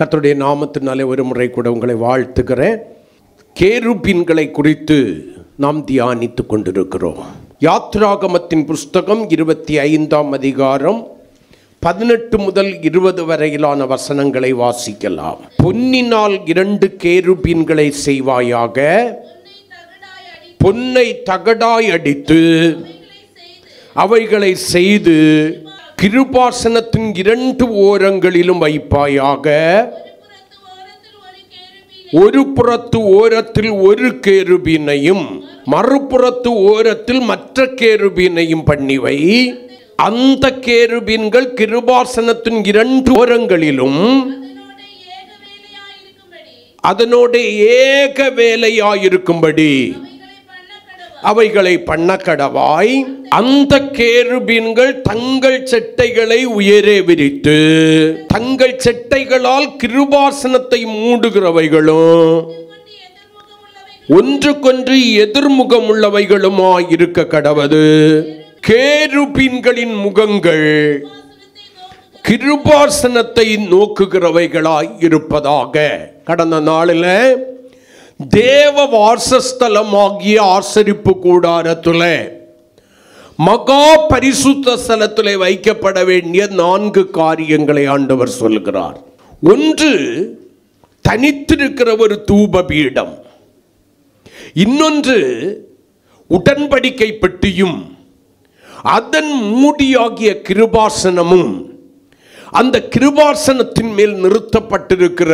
கர்த்தருடைய நாமத்தினாலே ஒரு முறை கூட உங்களை வாழ்த்துகிறேன். கேருபீன்களை குறித்து நாம் தியானித்து கொண்டிருக்கிறோம். யாத்ராகமத்தின் புஸ்தகம் 25ஆம் அதிகாரம் 18 முதல் 20 வரையிலான வசனங்களை வாசிக்கலாம். பொன்னினால் 2 கேருபீன்களை செய்வாயாக, பொன்னை தகடாய் அடித்து அவைகளை செய்து கிருபாசனத்தின் 2 ஓரங்களிலும் வைப்பாயாக. ஒரு புறத்து ஓரத்தில் ஒரு கேருபீனையும் மறுபுறத்து ஓரத்தில் மற்ற கேருபீனையும் பண்ணிவை. அந்த கேருபீன்கள் கிருபாசனத்தின் 2 ஓரங்களிலும் அதனோட ஏக வேலையாயிருக்கும்படி அவைகளை பண்ண கடவாய். அந்த கேருபீன்கள் தங்கள் செட்டைகளை உயரே விரித்து தங்கள் செட்டைகளால் கிருபாசனத்தை மூடுகிறவைகளும் ஒன்றுக்கொன்று எதிர்முகம் உள்ளவைகளுமாய் இருக்க கடவது. கேருபீன்களின் முகங்கள் கிருபாசனத்தை நோக்குகிறவைகளாய் இருப்பதாக. கடந்த நாளில் தேவ வாசஸ்தலமாகிய ஆசரிப்பு கூடாரத்தில் மகா பரிசுத்த ஸ்தலத்தில் வைக்கப்பட வேண்டிய 4 காரியங்களை ஆண்டவர் சொல்கிறார். ஒன்று, தனித்திருக்கிற ஒரு தூப பீடம். இன்னொன்று, உடன்படிக்கை பெட்டியும் அதன் மூடியாகிய கிருபாசனமும் அந்த கிருபாசனத்தின் மேல் நிறுத்தப்பட்டிருக்கிற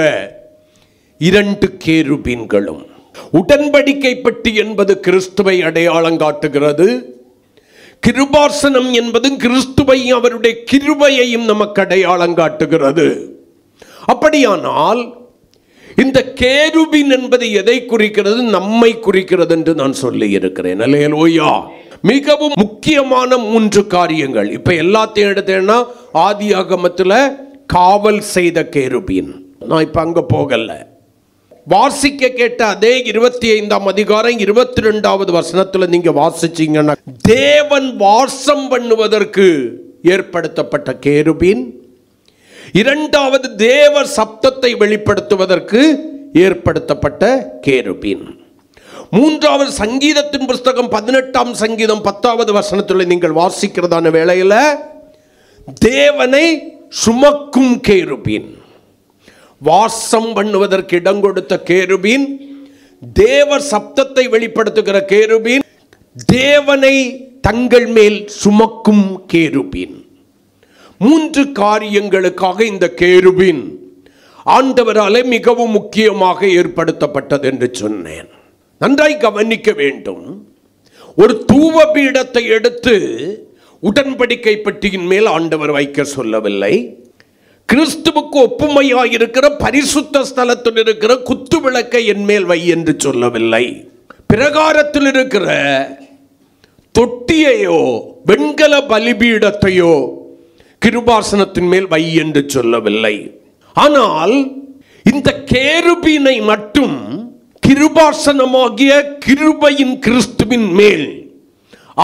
2 கேருபீன்களும். உடன்படிக்கை பெட்டி என்பது கிறிஸ்துவை அடையாளம் காட்டுகிறது. கிருபாசனம் என்பது கிறிஸ்துவை அவருடைய கிருபையையும் நமக்கு அடையாளம் காட்டுகிறது. அப்படியானால் இந்த கேருபீன் என்பது எதை குறிக்கிறது? நம்மை குறிக்கிறது என்று நான் சொல்லி இருக்கிறேன். அல்லேலூயா. மிகவும் முக்கியமான 3 காரியங்கள். இப்ப எல்லாத்தையும் எடுத்தேன்னா ஆதியாகமத்தில் காவல் செய்த கேருபீன். நான் இப்ப அங்க போகல. வாசிக்க கேட்ட அதே 25ஆம் அதிகாரம் 22வது வசனத்துல நீங்க வாசிச்சீங்கன்னா, தேவன் வாசம் பண்ணுவதற்கு ஏற்படுத்தப்பட்ட கேருபீன். 2வது, தேவ சப்தத்தை வெளிப்படுத்துவதற்கு ஏற்படுத்தப்பட்ட கேருபீன். 3வது, சங்கீதத்தின் புஸ்தகம் 18ஆம் சங்கீதம் 10வது வசனத்துல நீங்கள் வாசிக்கிறதான வேளையில தேவனை சுமக்கும் கேருபீன். வாசம் பண்ணுவதற்கு இடம் கொடுத்த கேருபீன், தேவ சப்தத்தை வெளிப்படுத்துகிற கேருபீன், தேவனை தங்கள் மேல் சுமக்கும் கேருபீன். 3 காரியங்களுக்காக இந்த கேருபீன் ஆண்டவராலே மிகவும் முக்கியமாக ஏற்படுத்தப்பட்டது என்று சொன்னேன். நன்றாய் கவனிக்க வேண்டும். ஒரு தூப பீடத்தை எடுத்து உடன்படிக்கை பெட்டியின் மேல் ஆண்டவர் வைக்க சொல்லவில்லை. கிறிஸ்துவுக்கு ஒப்புமையாக இருக்கிற பரிசுத்த ஸ்தலத்தில் இருக்கிற குத்து விளக்கை என் மேல் வை என்று சொல்லவில்லை. பிரகாரத்தில் இருக்கிற தொட்டியையோ வெண்கல பலிபீடத்தையோ கிருபாசனத்தின் மேல் வை என்று சொல்லவில்லை. ஆனால் இந்த கேருபீனை மட்டும் கிருபாசனமாகிய கிருபையின் கிறிஸ்துவின் மேல்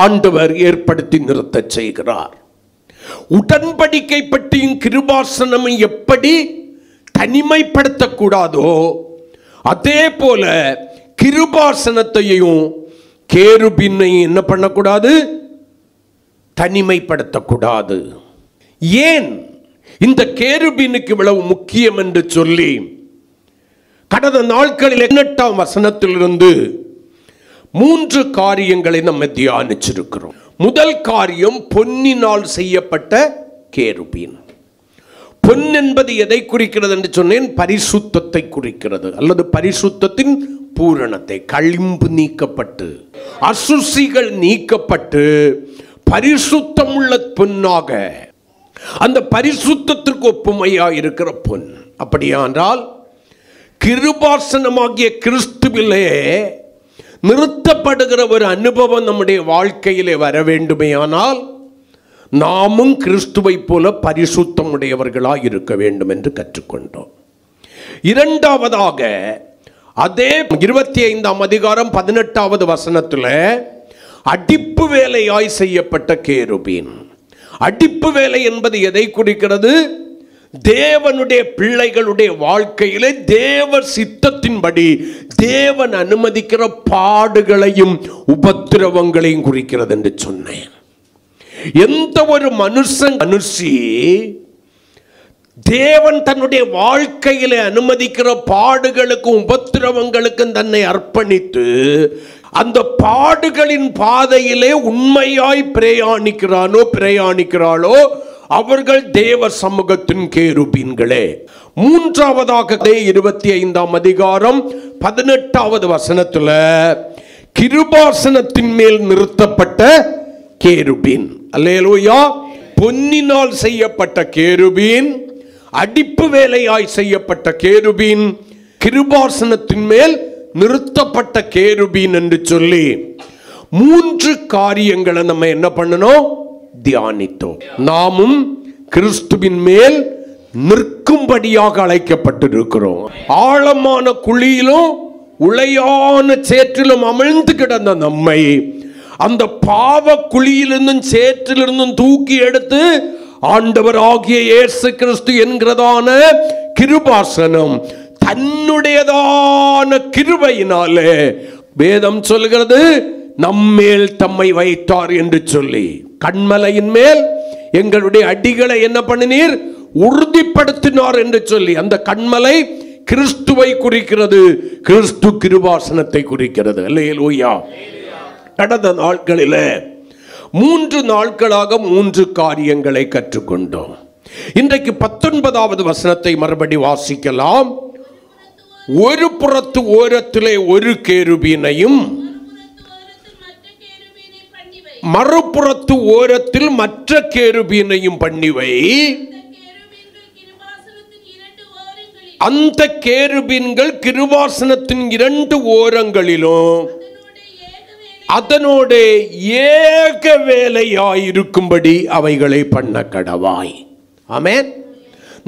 ஆண்டவர் ஏற்படுத்தி நிறுத்த செய்கிறார். உடன்படிக்கை பெட்டியின் கிருபாசனம் எப்படி தனிமைப்படுத்தக்கூடாதோ அதே போல கிருபாசனத்தையும் கேருபீனையும் என்ன பண்ணக்கூடாது? தனிமைப்படுத்தக்கூடாது. ஏன் இந்த கேருபீனுக்கு இவ்வளவு முக்கியம் என்று சொல்லி கடந்த நாட்களில் 18ஆம் வசனத்திலிருந்து 3 காரியங்களை நம்ம தியானிச்சிருக்கிறோம். முதல் காரியம், பொன்னினால் செய்யப்பட்ட கேருபீன். பொன் என்பது எதை குறிக்கிறது என்று சொன்னேன்? பரிசுத்தத்தை குறிக்கிறது, அல்லது பரிசுத்தத்தின் பூரணத்தை. களிம்பு நீக்கப்பட்டு அசுசிகள் நீக்கப்பட்டு பரிசுத்தம் உள்ள பொன்னாக, அந்த பரிசுத்தத்திற்கு ஒப்புமையாக இருக்கிற பொன். அப்படியானால் கிருபாசனமாகிய கிறிஸ்துவிலே நிறுத்தப்படுகிற ஒரு அனுபவம் நம்முடைய வாழ்க்கையிலே வர வேண்டுமேயானால் நாமும் கிறிஸ்துவை போல பரிசுத்தம் உடையவர்களாக இருக்க வேண்டும் என்று கற்றுக்கொண்டோம். 2வதாக, அதே 25ஆம் அதிகாரம் 18வது வசனத்தில் அடிப்பு வேலையாய் செய்யப்பட்ட கேருபீன். அடிப்பு வேலை என்பது எதை குறிக்கிறது? தேவனுடைய பிள்ளைகளுடைய வாழ்க்கையிலே தேவ சித்தத்தின்படி தேவன் அனுமதிக்கிற பாடுகளையும் உபத்திரவங்களையும் குறிக்கிறது என்று சொன்னேன். எந்த ஒரு மனுஷி தேவன் தன்னுடைய வாழ்க்கையிலே அனுமதிக்கிற பாடுகளுக்கும் உபத்திரவங்களுக்கும் தன்னை அர்ப்பணித்து அந்த பாடுகளின் பாதையிலே உண்மையாய் பிரயாணிக்கிறாளோ அவர்கள் தேவ சமூகத்தின் கேருபீன்களே. மூன்றாவதாக 25ஆம் அதிகாரம் 18வது வசனத்துல கிருபாசனத்தின் மேல் நிறுத்தப்பட்ட கேருபீன். அல்லேலூயா. பொன்னினால் செய்யப்பட்ட கேருபீன், அடிப்பு வேலையாய் செய்யப்பட்ட கேருபீன், கிருபாசனத்தின் மேல் நிறுத்தப்பட்ட கேருபீன் என்று சொல்லி 3 காரியங்களை நம்ம என்ன பண்ணணும்? தியானித்தோம். நாமும் கிறிஸ்துவின் மேல் நிற்கும்படியாக அழைக்கப்பட்டிருக்கிறோம். ஆழமான குழியிலும் உளையான சேற்றிலும் அமிழ்ந்து கிடந்த நம்மை அந்த பாவ குழியிலிருந்தும் சேற்றிலிருந்தும் தூக்கி எடுத்து ஆண்டவர் ஆகிய இயேசு கிறிஸ்து என்கிறதான கிருபாசனம் தன்னுடையதான கிருபையினாலே வேதம் சொல்கிறது நம்மேல் தம்மை வைத்தார் என்று சொல்லி, கண்மலையின் மேல் எங்களுடைய அடிகளை என்ன பண்ணினீர்? உறுதிப்படுத்தினார் என்று சொல்லி, அந்த கண்மலை கிறிஸ்துவை குறிக்கிறது, கிறிஸ்து கிருபாசனத்தை குறிக்கிறது. அல்லேலூயா. கடந்த நாட்களில் 3 நாட்களாக 3 காரியங்களை கற்றுக்கொண்டோம். இன்றைக்கு 19வது வசனத்தை மறுபடி வாசிக்கலாம். ஒரு புறத்து ஓரத்திலே ஒரு கேருபீனையும் மறுபுறத்து ஓரத்தில் மற்ற கேருபீனையும் பண்ணிவை. அந்த கேருபீன்கள் கிருபாசனத்தின் 2 ஓரங்களிலும் அதனோட ஏக வேலையாயிருக்கும்படி அவைகளை பண்ண கடவாய். ஆமென்.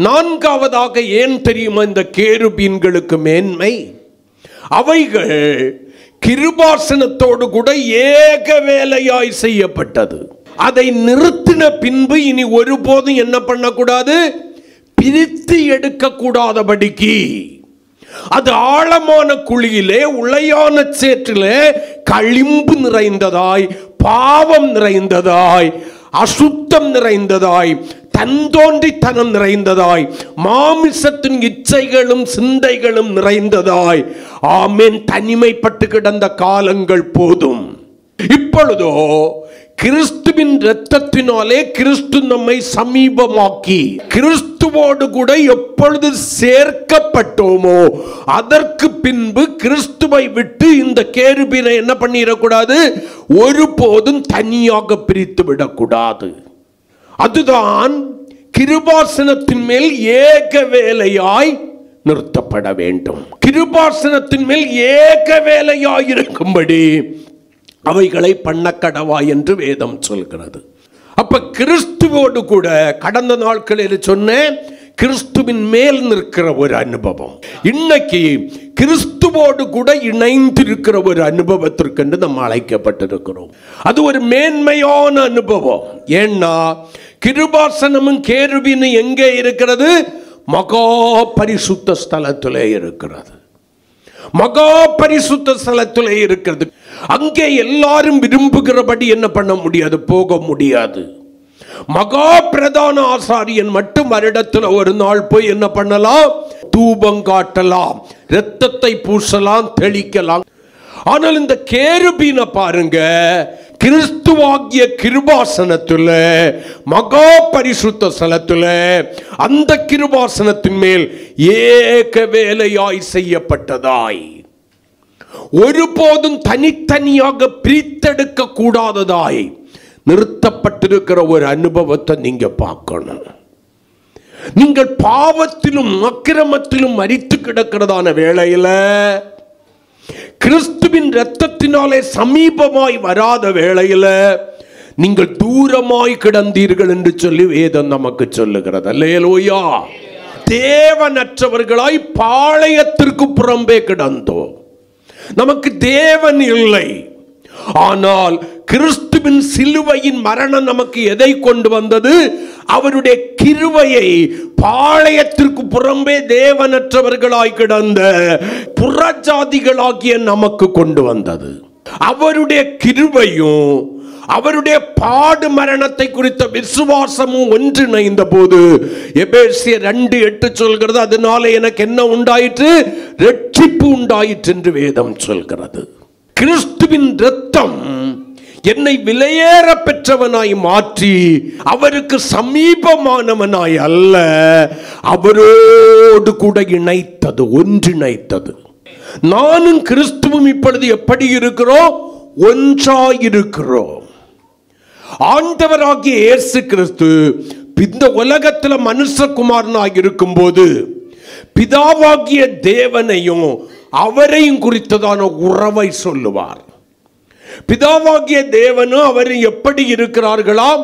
4வதாக ஏன் தெரியுமா இந்த கேருபீன்களுக்கு மேன்மை? அவைகள் கிருபாசனத்தோடு கூட ஏக வேலையாய் செய்யப்பட்டது. அதை நிறுத்தின பின்பு இனி ஒருபோதும் என்ன பண்ணக்கூடாது? பிரித்து எடுக்க கூடாதபடிக்கு. அது ஆழமான குழியிலே உளையான சேற்றிலே களிம்பு நிறைந்ததாய், பாவம் நிறைந்ததாய், அசுத்தம் நிறைந்ததாய், தந்தோன்றித்தனம் நிறைந்ததாய், மாமிசத்தின் இச்சைகளும் சிந்தைகளும் நிறைந்ததாய், ஆமென், தனிமைப்பட்டு கிடந்த காலங்கள் போதும். இப்பொழுதோ கிறிஸ்துவின் இரத்தத்தினாலே கிறிஸ்து நம்மை சமீபமாக்கி கிறிஸ்துவோடு கூட எப்பொழுது சேர்க்கப்பட்டோமோ அதற்கு பின்பு கிறிஸ்துவை விட்டு இந்த கேருபீனை என்ன பண்ணிடக்கூடாது? ஒருபோதும் தனியாக பிரித்து விடக்கூடாது. அதுதான் கிருபாசனத்தின் மேல் ஏக வேலையாய் நிறுத்தப்பட வேண்டும். கிருபாசனத்தின் மேல் ஏக வேலையாய் இருக்கும்படி அவைகளை பண்ண கடவா என்று வேதம் சொல்கிறது. அப்ப கிறிஸ்துவோடு கூட கடந்த நாட்களில் சொன்ன கிறிஸ்துவின் மேல் நிற்கிற ஒரு அனுபவம், இன்னைக்கு கிறிஸ்துவோடு கூட இணைந்திருக்கிற ஒரு அனுபவத்திற்கு என்று நம்ம அழைக்கப்பட்டிருக்கிறோம். அது ஒரு மேன்மையான அனுபவம். ஏன்னா கிருபாசனமும் கேருபீனும் எங்கே இருக்கிறது? மகா பரிசுத்த ஸ்தலத்திலே இருக்கிறது. மகா பரிசுத்த ஸ்தலத்திலே இருக்கிறது. அங்கே எல்லாரும் விரும்புகிறபடி என்ன பண்ண முடியாது? போக முடியாது. மகா பிரதான ஆசாரியன் மட்டும் வருடத்தில் ஒரு நாள் போய் என்ன பண்ணலாம்? தூபம் காட்டலாம், இரத்தத்தை பூசலாம், தெளிக்கலாம். ஆனால் இந்த கேருபீனை பாருங்க, கிறிஸ்துவாகிய கிருபாசனத்துல, மகா பரிசுத்த ஸ்தலத்துல, அந்த கிருபாசனத்தின் மேல் ஏக வேலையாய் செய்யப்பட்டதாய், ஒருபோதும் தனித்தனியாக பிரித்தெடுக்க கூடாததாய் நிறுத்தப்பட்டிருக்கிற ஒரு அனுபவத்தை நீங்க பார்க்கணும். நீங்கள் பாவத்திலும் அக்கிரமத்திலும் மரித்து கிடக்கிறதான வேளையில கிறிஸ்துவின் இரத்தத்தினாலே சமீபமாய் வராத வேளையில நீங்கள் தூரமாய் கிடந்தீர்கள் என்று சொல்லி வேதம் நமக்கு சொல்லுகிறது. அல்லேலூயா. தேவனற்றவர்களாய் பாளையத்திற்கு புறம்பே கிடந்தோம். நமக்கு தேவன் இல்லை. ஆனால் கிறிஸ்துவின் கிறிஸ்துவின் சிலுவையின் மரணம் நமக்கு எதை கொண்டு வந்தது? அவருடைய கிருபையை பாளையத்திற்கு புறம்பே தேவனற்றவர்களாய் கிடந்த புறஜாதிகளாகிய நமக்கு கொண்டு வந்தது. அவருடைய கிருபையும் அவருடைய பாடு மரணத்தை குறித்த விசுவாசமும் ஒன்றிணைந்த போது எபேசியர் 2:8 சொல்கிறது, அதனால எனக்கு என்ன உண்டாயிற்று? ரட்சிப்பு உண்டாயிற்று என்று வேதம் சொல்கிறது. கிறிஸ்துவின் இரத்தம் என்னை விலையேற பெற்றவனாய் மாற்றி அவருக்கு சமீபமானவனாய் அல்ல, அவரோடு கூட இணைத்தது, ஒன்றிணைத்தது. நானும் கிறிஸ்துவும் இப்பொழுது எப்படி இருக்கிறோம்? ஒன்றாயிருக்கிறோம். ஆண்டவராகிய இயேசு கிறிஸ்து இந்த உலகத்தில் மனுஷகுமாரனாக இருக்கும் போது பிதாவாகிய தேவனையும் அவரையும் குறித்ததான உறவை சொல்லுவார். பிதாவாகிய தேவனும் அவரும் எப்படி இருக்கிறார்களாம்?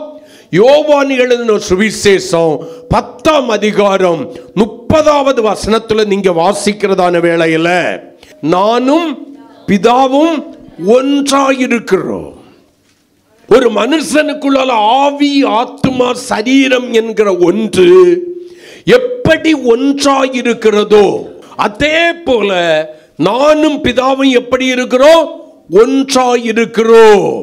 யோவான் எழுதின சுவிசேஷம் 10ஆம் அதிகாரம் 30வது வசனத்துல நீங்க வாசிக்கிறதான வேளையில, நானும் பிதாவும் ஒன்றாயிருக்கிறோம். ஒரு மனுஷனுக்குள்ள ஆவி, ஆத்மா, சரீரம் என்கிற ஒன்று எப்படி ஒன்றாயிருக்கிறதோ அதே போல நானும் பிதாவும் எப்படி இருக்கிறோம்? ஒன்றாயிருக்கிறோம்.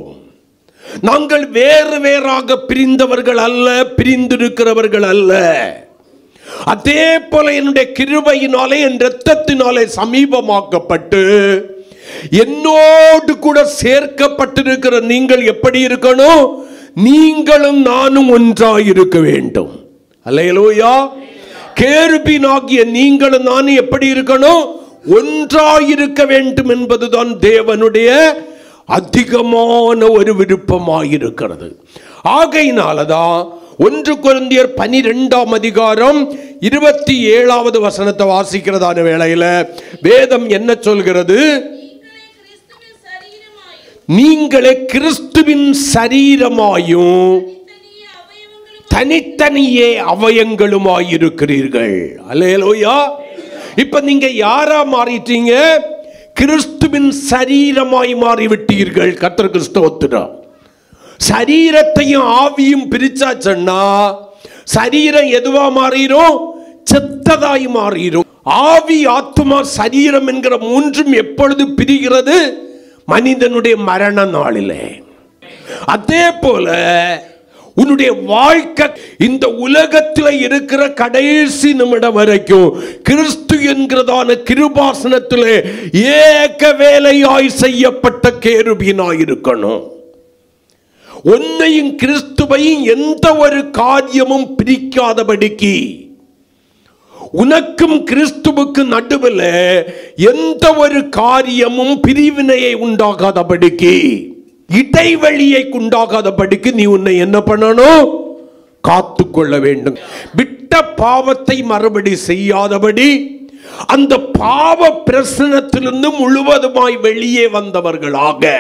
நாங்கள் வேறு வேறாக பிரிந்தவர்கள் அல்ல, பிரிந்திருக்கிறவர்கள் அல்ல. அதே போல என்னுடைய கிருபையினாலே, என் இரத்தத்தினாலே சமீபமாக்கப்பட்டு என்னோடு கூட சேர்க்கப்பட்டிருக்கிற நீங்கள் எப்படி இருக்கணும்? நீங்களும் நானும் ஒன்றாயிருக்க வேண்டும். அல்லேலூயா. கேருபீனாகிய நீங்களும் நானும் எப்படி இருக்கணும்? ஒன்றாயிருக்க வேண்டும் என்பதுதான் தேவனுடைய அதிகமான ஒரு விருப்பமாயிருக்கிறது. ஆகையினாலதான் 1 கொரிந்தியர் 12ஆம் அதிகாரம் 27வது வசனத்தை வாசிக்கிறதான வேளையில வேதம் என்ன சொல்கிறது? நீங்களே கிறிஸ்துவின் சரீரமாயும் தனித்தனியே அவயங்களுமாயிருக்கிறீர்கள். அல்லேலூயா. இப்ப நீங்க யாரா மாறிட்டீங்க? கிறிஸ்துவின் சரீரமாய் மாறிவிட்டீர்கள். கர்த்தருக்கு ஸ்தோத்திரம். சரீரத்தையும் ஆவியும் பிரிச்சாச்சன்னா சரீரம் எதுவா மாறிடும்? செத்ததாய் மாறிடும். ஆவி, ஆத்மா, சரீரம் என்கிற மூன்றும் எப்பொழுது பிரிகிறது? மனிதனுடைய மரண நாளிலே. அதே போல உன்னுடைய வாழ்க்கை இந்த உலகத்தில் இருக்கிற கடைசி நிமிடம் வரைக்கும் கிறிஸ்து என்கிறதான கிருபாசனத்திலே ஏக வேலையாய் செய்யப்பட்ட கேருபீனாய் இருக்கணும். உன்னையும் கிறிஸ்துவையும் எந்த ஒரு காரியமும் பிரிக்காதபடிக்கு, உனக்கும் கிறிஸ்துவுக்கு நடுவில் எந்த ஒரு காரியமும் பிரிவினையை உண்டாகாதபடிக்கு, இடைவெளியை உண்டாகாதபடிக்கு நீ உன்னை என்ன பண்ணணும்? காத்துக்கொள்ள வேண்டும். விட்ட பாவத்தை மறுபடி செய்யாதபடி அந்த பாவ பிரசனத்திலிருந்து முழுவதுமாய் வெளியே வந்தவர்களாக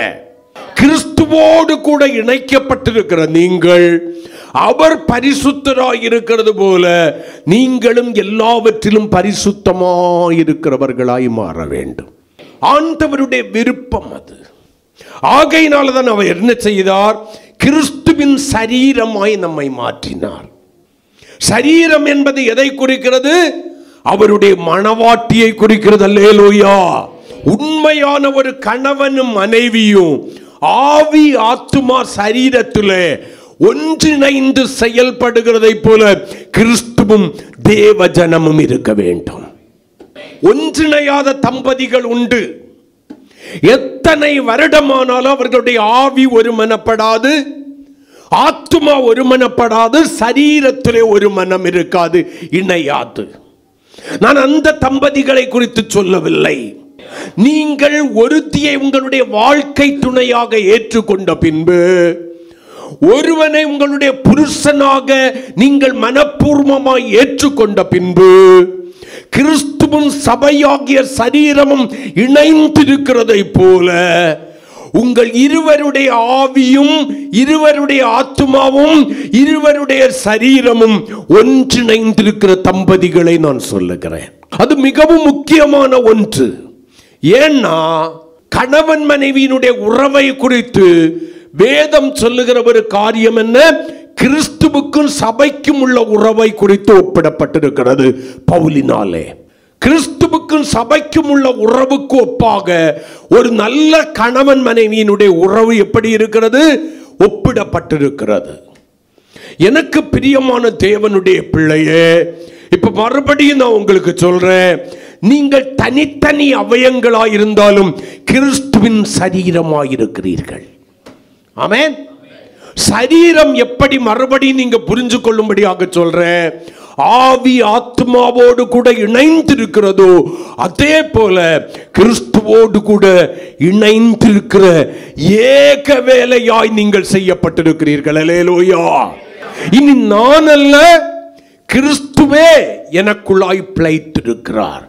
கிறிஸ்துவோடு கூட இணைக்கப்பட்டிருக்கிற நீங்கள், அவர் பரிசுத்தராய் இருக்கிறது போல நீங்களும் எல்லாவற்றிலும் பரிசுத்தமாய் இருக்கிறவர்களாய் மாற வேண்டும். ஆண்டவருடைய விருப்பம் அது. ஆகையினால்தான் அவர் என்ன செய்தார்? கிறிஸ்துவின் சரீரமாய் நம்மை மாற்றினார். சரீரம் என்பது எதை குறிக்கிறது? அவருடைய மணவாட்டியை குறிக்கிறது. அல்லேலூயா. உண்மையான ஒரு கணவனும் மனைவியும் ஆவி, ஆத்துமா, சரீரத்திலே ஒன்றிணைந்து செயல்படுகிறதை போல கிறிஸ்துவும் தேவ ஜனமும் இருக்க வேண்டும். ஒன்றிணையாத தம்பதிகள் உண்டு. எத்தனை வருடமானாலும் அவர்களுடைய ஆவி ஒருமனப்படாது, ஆத்துமா ஒருமனப்படாது, சரீரத்திலே ஒரு மனம் இருக்காது, இணையாது. நான் அந்த தம்பதிகளை குறித்து சொல்லவில்லை. நீங்கள் ஒருத்தியை உங்களுடைய வாழ்க்கை துணையாக ஏற்றுக்கொண்ட பின்பு, ஒருவனை உங்களுடைய புருஷனாக நீங்கள் மனப்பூர்வமாய் ஏற்றுக்கொண்ட பின்பு, கிறிஸ்துவும் சபையாகிய சரீரமும் இணைந்திருக்கிறதை போல உங்கள் இருவருடைய ஆவியும், இருவருடைய ஆத்துமாவும், இருவருடைய சரீரமும் ஒன்றிணைந்திருக்கிற தம்பதிகளை நான் சொல்லுகிறேன். அது மிகவும் முக்கியமான ஒன்று. ஏன்னா கணவன் மனைவியினுடைய உறவை குறித்து வேதம் சொல்லுகிற ஒரு காரியம் என்ன? கிறிஸ்துவுக்கும் சபைக்கும் உள்ள உறவை குறித்து ஒப்பிடப்பட்டிருக்கிறது பவுலினாலே. கிறிஸ்துவுக்கும் சபைக்கும் உள்ள உறவுக்கு ஒப்பாக ஒரு நல்ல கணவன் மனைவியினுடைய உறவு எப்படி இருக்கிறது? ஒப்பிடப்பட்டிருக்கிறது. எனக்கு பிரியமான தேவனுடைய பிள்ளையே, இப்ப மறுபடியும் நான் உங்களுக்கு சொல்றேன், நீங்கள் தனித்தனி அவயங்களாய் இருந்தாலும் கிறிஸ்துவின் சரீரமாயிருக்கிறீர்கள். ஆமென். சரீரம் எப்படி மறுபடியும் நீங்க புரிஞ்சு கொள்ளும்படியாக சொல்றேன், ஆவி ஆத்மாவோடு கூட இணைந்திருக்கிறதோ அதே போல கிறிஸ்துவோடு கூட இணைந்திருக்கிற ஏக வேலையாய் நீங்கள் செய்யப்பட்டிருக்கிறீர்கள். அல்லேலூயா. இனி நான் அல்ல, கிறிஸ்துவே எனக்குள்ளாய் பிழைத்திருக்கிறார்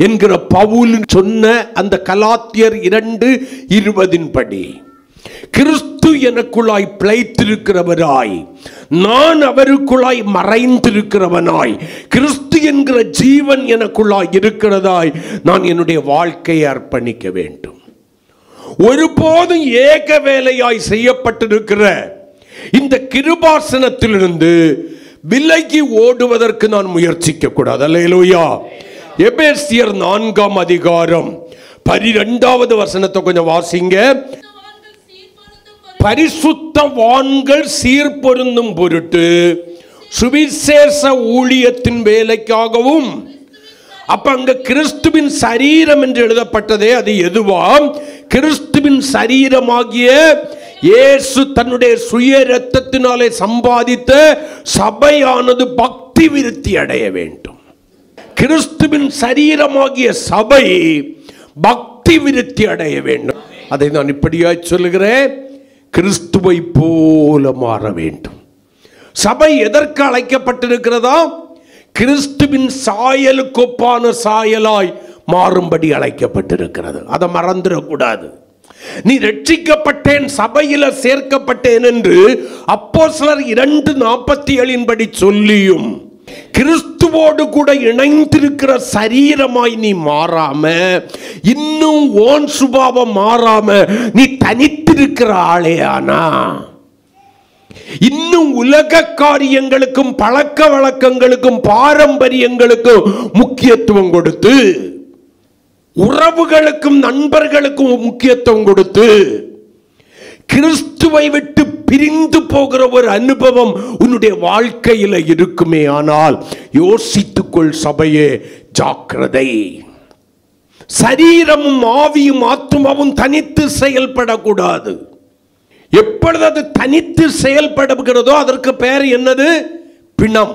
என்கிற பவுல் சொன்ன அந்த கலாத்தியர் 2:20 படி கிறிஸ்து எனக்குள்ளாய் பிழைத்திருக்கிறவராய், நான் அவருக்குள்ளாய் மறைந்திருக்கிறவனாய், கிறிஸ்து என்கிற ஜீவன் எனக்குள்ளாய் இருக்கிறதாய் நான் என்னுடைய வாழ்க்கையை அர்ப்பணிக்க வேண்டும். ஒருபோதும் ஏக வேலையாய் செய்யப்பட்டிருக்கிற இந்த கிருபாசனத்திலிருந்து விலகி ஓடுவதற்கு நான் முயற்சிக்க கூடாது. அல்லேலூயா. எபேசியர் 4:12 கொஞ்சம் வாசிங்க. பரிசுத்தவான்கள் சீர்பொருந்தும் பொருட்டு சுவிசேஷ ஊழியத்தின் வேலைக்காகவும். அப்ப அங்க கிறிஸ்துவின் சரீரம் என்று எழுதப்பட்டதே அது எதுவாம்? கிறிஸ்துவின் சரீரமாகிய இயேசு தன்னுடைய சுய இரத்தத்தினாலே சம்பாதித்த சபையானது பக்தி விருத்தி அடைய வேண்டும். கிறிஸ்துவின் சரீரமாகிய சபை பக்தி விருத்தி அடைய வேண்டும். அதை நான் இப்படியாய் சொல்லுகிறேன், கிறிஸ்துவை போல மாற வேண்டும். சபை எதற்கு அழைக்கப்பட்டிருக்கிறதா? கிறிஸ்துவின் சாயலுக்கு ஒப்பான சாயலாய் மாறும்படி அழைக்கப்பட்டிருக்கிறது. அதை மறந்துடக்கூடாது. நீ ரட்சிக்கப்பட்டேன், சபையில சேர்க்கப்பட்டேன் என்று அப்போஸ்தலர் 2:47 படி சொல்லியும் கிறிஸ்துவோடு கூட இணைந்திருக்கிற சரீரமாய் நீ மாறாம, இன்னும் ஓன் சுபாவம் மாறாம நீ தனித்திருக்கிற ஆளேயானா, இன்னும் உலக காரியங்களுக்கும் பழக்க வழக்கங்களுக்கும் பாரம்பரியங்களுக்கும் முக்கியத்துவம் கொடுத்து, உறவுகளுக்கும் நண்பர்களுக்கும் முக்கியத்துவம் கொடுத்து, கிறிஸ்துவை விட்டு பிரிந்து போகிற ஒரு அனுபவம் உன்னுடைய வாழ்க்கையில் இருக்குமே ஆனால் யோசித்துக்கொள் சபையே, ஜாக்கிரதை. சரீரமும் ஆவியும் ஆத்மாவும் தனித்து செயல்படக்கூடாது. எப்பொழுது அது தனித்து செயல்படுகிறதோ அதற்கு பெயர் என்னது? பிணம்.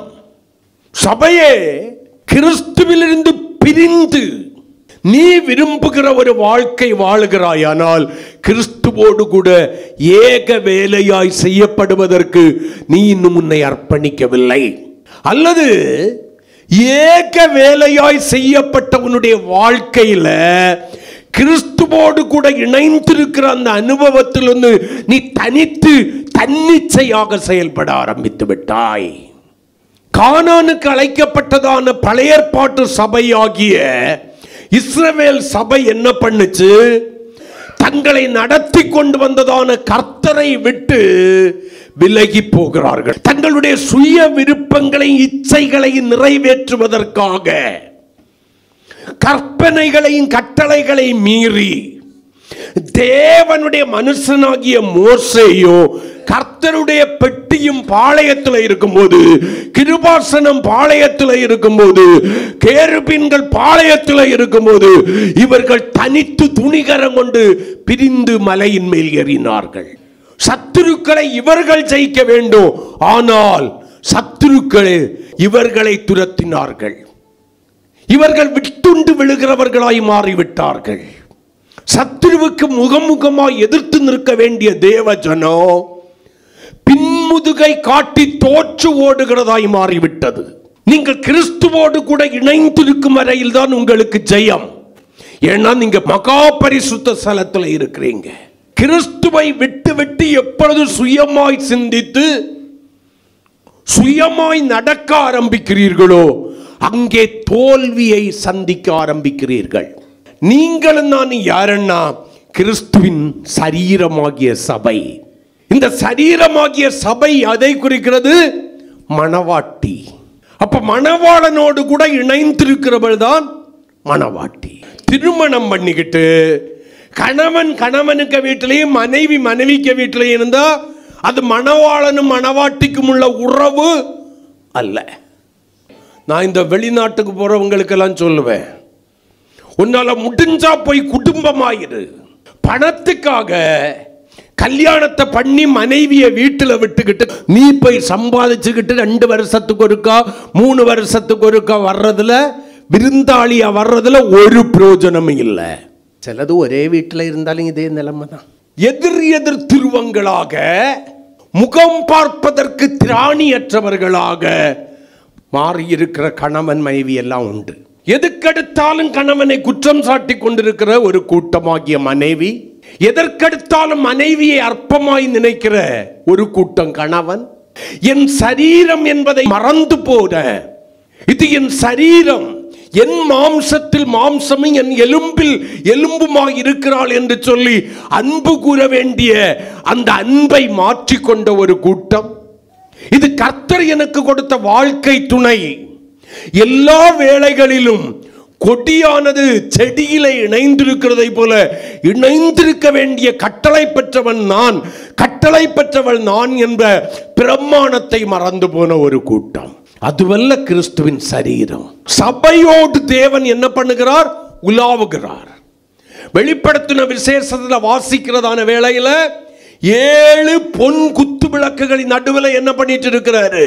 சபையே, கிறிஸ்துவிலிருந்து பிரிந்து நீ விரும்புகிற ஒரு வாழ்க்கை வாழுகிறாயானால் கிறிஸ்துவோடு கூட ஏக வேலையாய் செய்யப்படுவதற்கு நீ இன்னும் உன்னை அர்ப்பணிக்கவில்லை. அல்லது ஏக வேலையாய் செய்யப்பட்ட உன்னுடைய வாழ்க்கையில கிறிஸ்துவோடு கூட இணைந்திருக்கிற அந்த அனுபவத்திலிருந்து நீ தனித்து தன்னிச்சையாக செயல்பட ஆரம்பித்து விட்டாய். கானானுக்கு அழைக்கப்பட்டதான பழைய ஏற்பாட்டு சபையாகிய இஸ்ரவேல் சபை என்ன பண்ணுச்சு? தங்களை நடத்தி கொண்டு வந்ததான கர்த்தரை விட்டு விலகி போகிறார்கள். தங்களுடைய சுய விருப்பங்களை இச்சைகளை நிறைவேற்றுவதற்காக கற்பனைகளையும் கட்டளைகளை மீறி தேவனுடைய மனுஷனாகிய மோசேயோ கர்த்தருடைய பெட்டியும் பாளையத்தில் இருக்கும்போது, கிருபாசனம் பாளையத்தில் இருக்கும்போது, கேருபீன்கள் பாளையத்தில் இருக்கும்போது இவர்கள் தனித்து துணிகரம் கொண்டு பிரிந்து மலையின் மேல் ஏறினார்கள். சத்துருக்களை இவர்கள் ஜெயிக்க வேண்டும், ஆனால் சத்துருக்களை இவர்களை துரத்தினார்கள். இவர்கள் விட்டுண்டு விழுகிறவர்களாய் மாறிவிட்டார்கள். சத்துருவுக்கு முகமுகமாய் எதிர்த்து நிற்க வேண்டிய தேவ ஜனம் பின்முதுகை காட்டி தோற்று ஓடுகிறதாய் மாறிவிட்டது. நீங்கள் கிறிஸ்துவோடு கூட இணைந்திருக்கும் வரையில் தான் உங்களுக்கு ஜெயம். ஏன்னா நீங்க மகா பரிசுத்த ஸ்தலத்தில் இருக்கிறீங்க. கிறிஸ்துவை விட்டு விட்டு எப்பொழுது சுயமாய் சிந்தித்து சுயமாய் நடக்க ஆரம்பிக்கிறீர்களோ அங்கே தோல்வியை சந்திக்க ஆரம்பிக்கிறீர்கள். நீங்களும் நான் யாருன்னா கிறிஸ்துவின் சரீரமாகிய சபை. இந்த சரீரமாகிய சபை அதை குறிக்கிறது? மணவாட்டி. அப்ப மணவாளனோடு கூட இணைந்திருக்கிறவள் தான் மணவாட்டி. திருமணம் பண்ணிக்கிட்டு கணவன் கணவனுக்கு வீட்டிலையும் மனைவி மனைவிக்கு வீட்டிலையும் இருந்தா அது மணவாளனும் மணவாட்டிக்கும் உள்ள உறவு அல்ல. நான் இந்த வெளிநாட்டுக்கு போறவங்களுக்கெல்லாம் சொல்லுவேன், உன்னால முடிஞ்சா போய் குடும்பமாயிரு. பணத்துக்காக கல்யாணத்தை பண்ணி மனைவியை வீட்டில் விட்டுக்கிட்டு நீ போய் சம்பாதிச்சுக்கிட்டு 2 வருஷத்துக்கு ஒருக்கா 3 வருஷத்துக்கு ஒருக்கா வர்றதுல, விருந்தாளியா வர்றதுல ஒரு பிரயோஜனமும் இல்லை. சிலது ஒரே வீட்டில் இருந்தாலும் இதே நிலைமை தான். எதிர் எதிர் திருவங்களாக, முகம் பார்ப்பதற்கு திராணியற்றவர்களாக மாறியிருக்கிற கணவன் மனைவி எல்லாம் உண்டு. எதுக்கெடுத்தாலும் கணவனை குற்றம் சாட்டி கொண்டிருக்கிற ஒரு கூட்டமாகிய மனைவி, எதற்கெடுத்தாலும் மனைவியை அற்பமாய் நினைக்கிற ஒரு கூட்டம் கணவன். என் சரீரம் என்பதை மறந்து போன, இது என் சரீரம், என் மாம்சத்தில் மாம்சமும் என் எலும்பில் எலும்புமாய் இருக்கிறாள் என்று சொல்லி அன்பு கூற வேண்டிய அந்த அன்பை மாற்றிக்கொண்ட ஒரு கூட்டம். இது கர்த்தர் எனக்கு கொடுத்த வாழ்க்கை துணை. எல்லா வேளைகளிலும் கொடியானது செடியிலே இணைந்திருக்கிறதை போல இணைந்திருக்க வேண்டிய கட்டளை பெற்றவன் நான், கட்டளை பெற்றவள் நான் என்ற பிரமாணத்தை மறந்து போன ஒரு கூட்டம். அதுவல்ல கிறிஸ்துவின் சரீரம். சபையோடு தேவன் என்ன பண்ணுகிறார்? உலாவுகிறார். வெளிப்படுத்தின விசேஷத்தில் வாசிக்கிறதான வேளையில 7 பொன் குத்து விளக்குகளின் நடுவில் என்ன பண்ணிட்டு இருக்கிறாரு?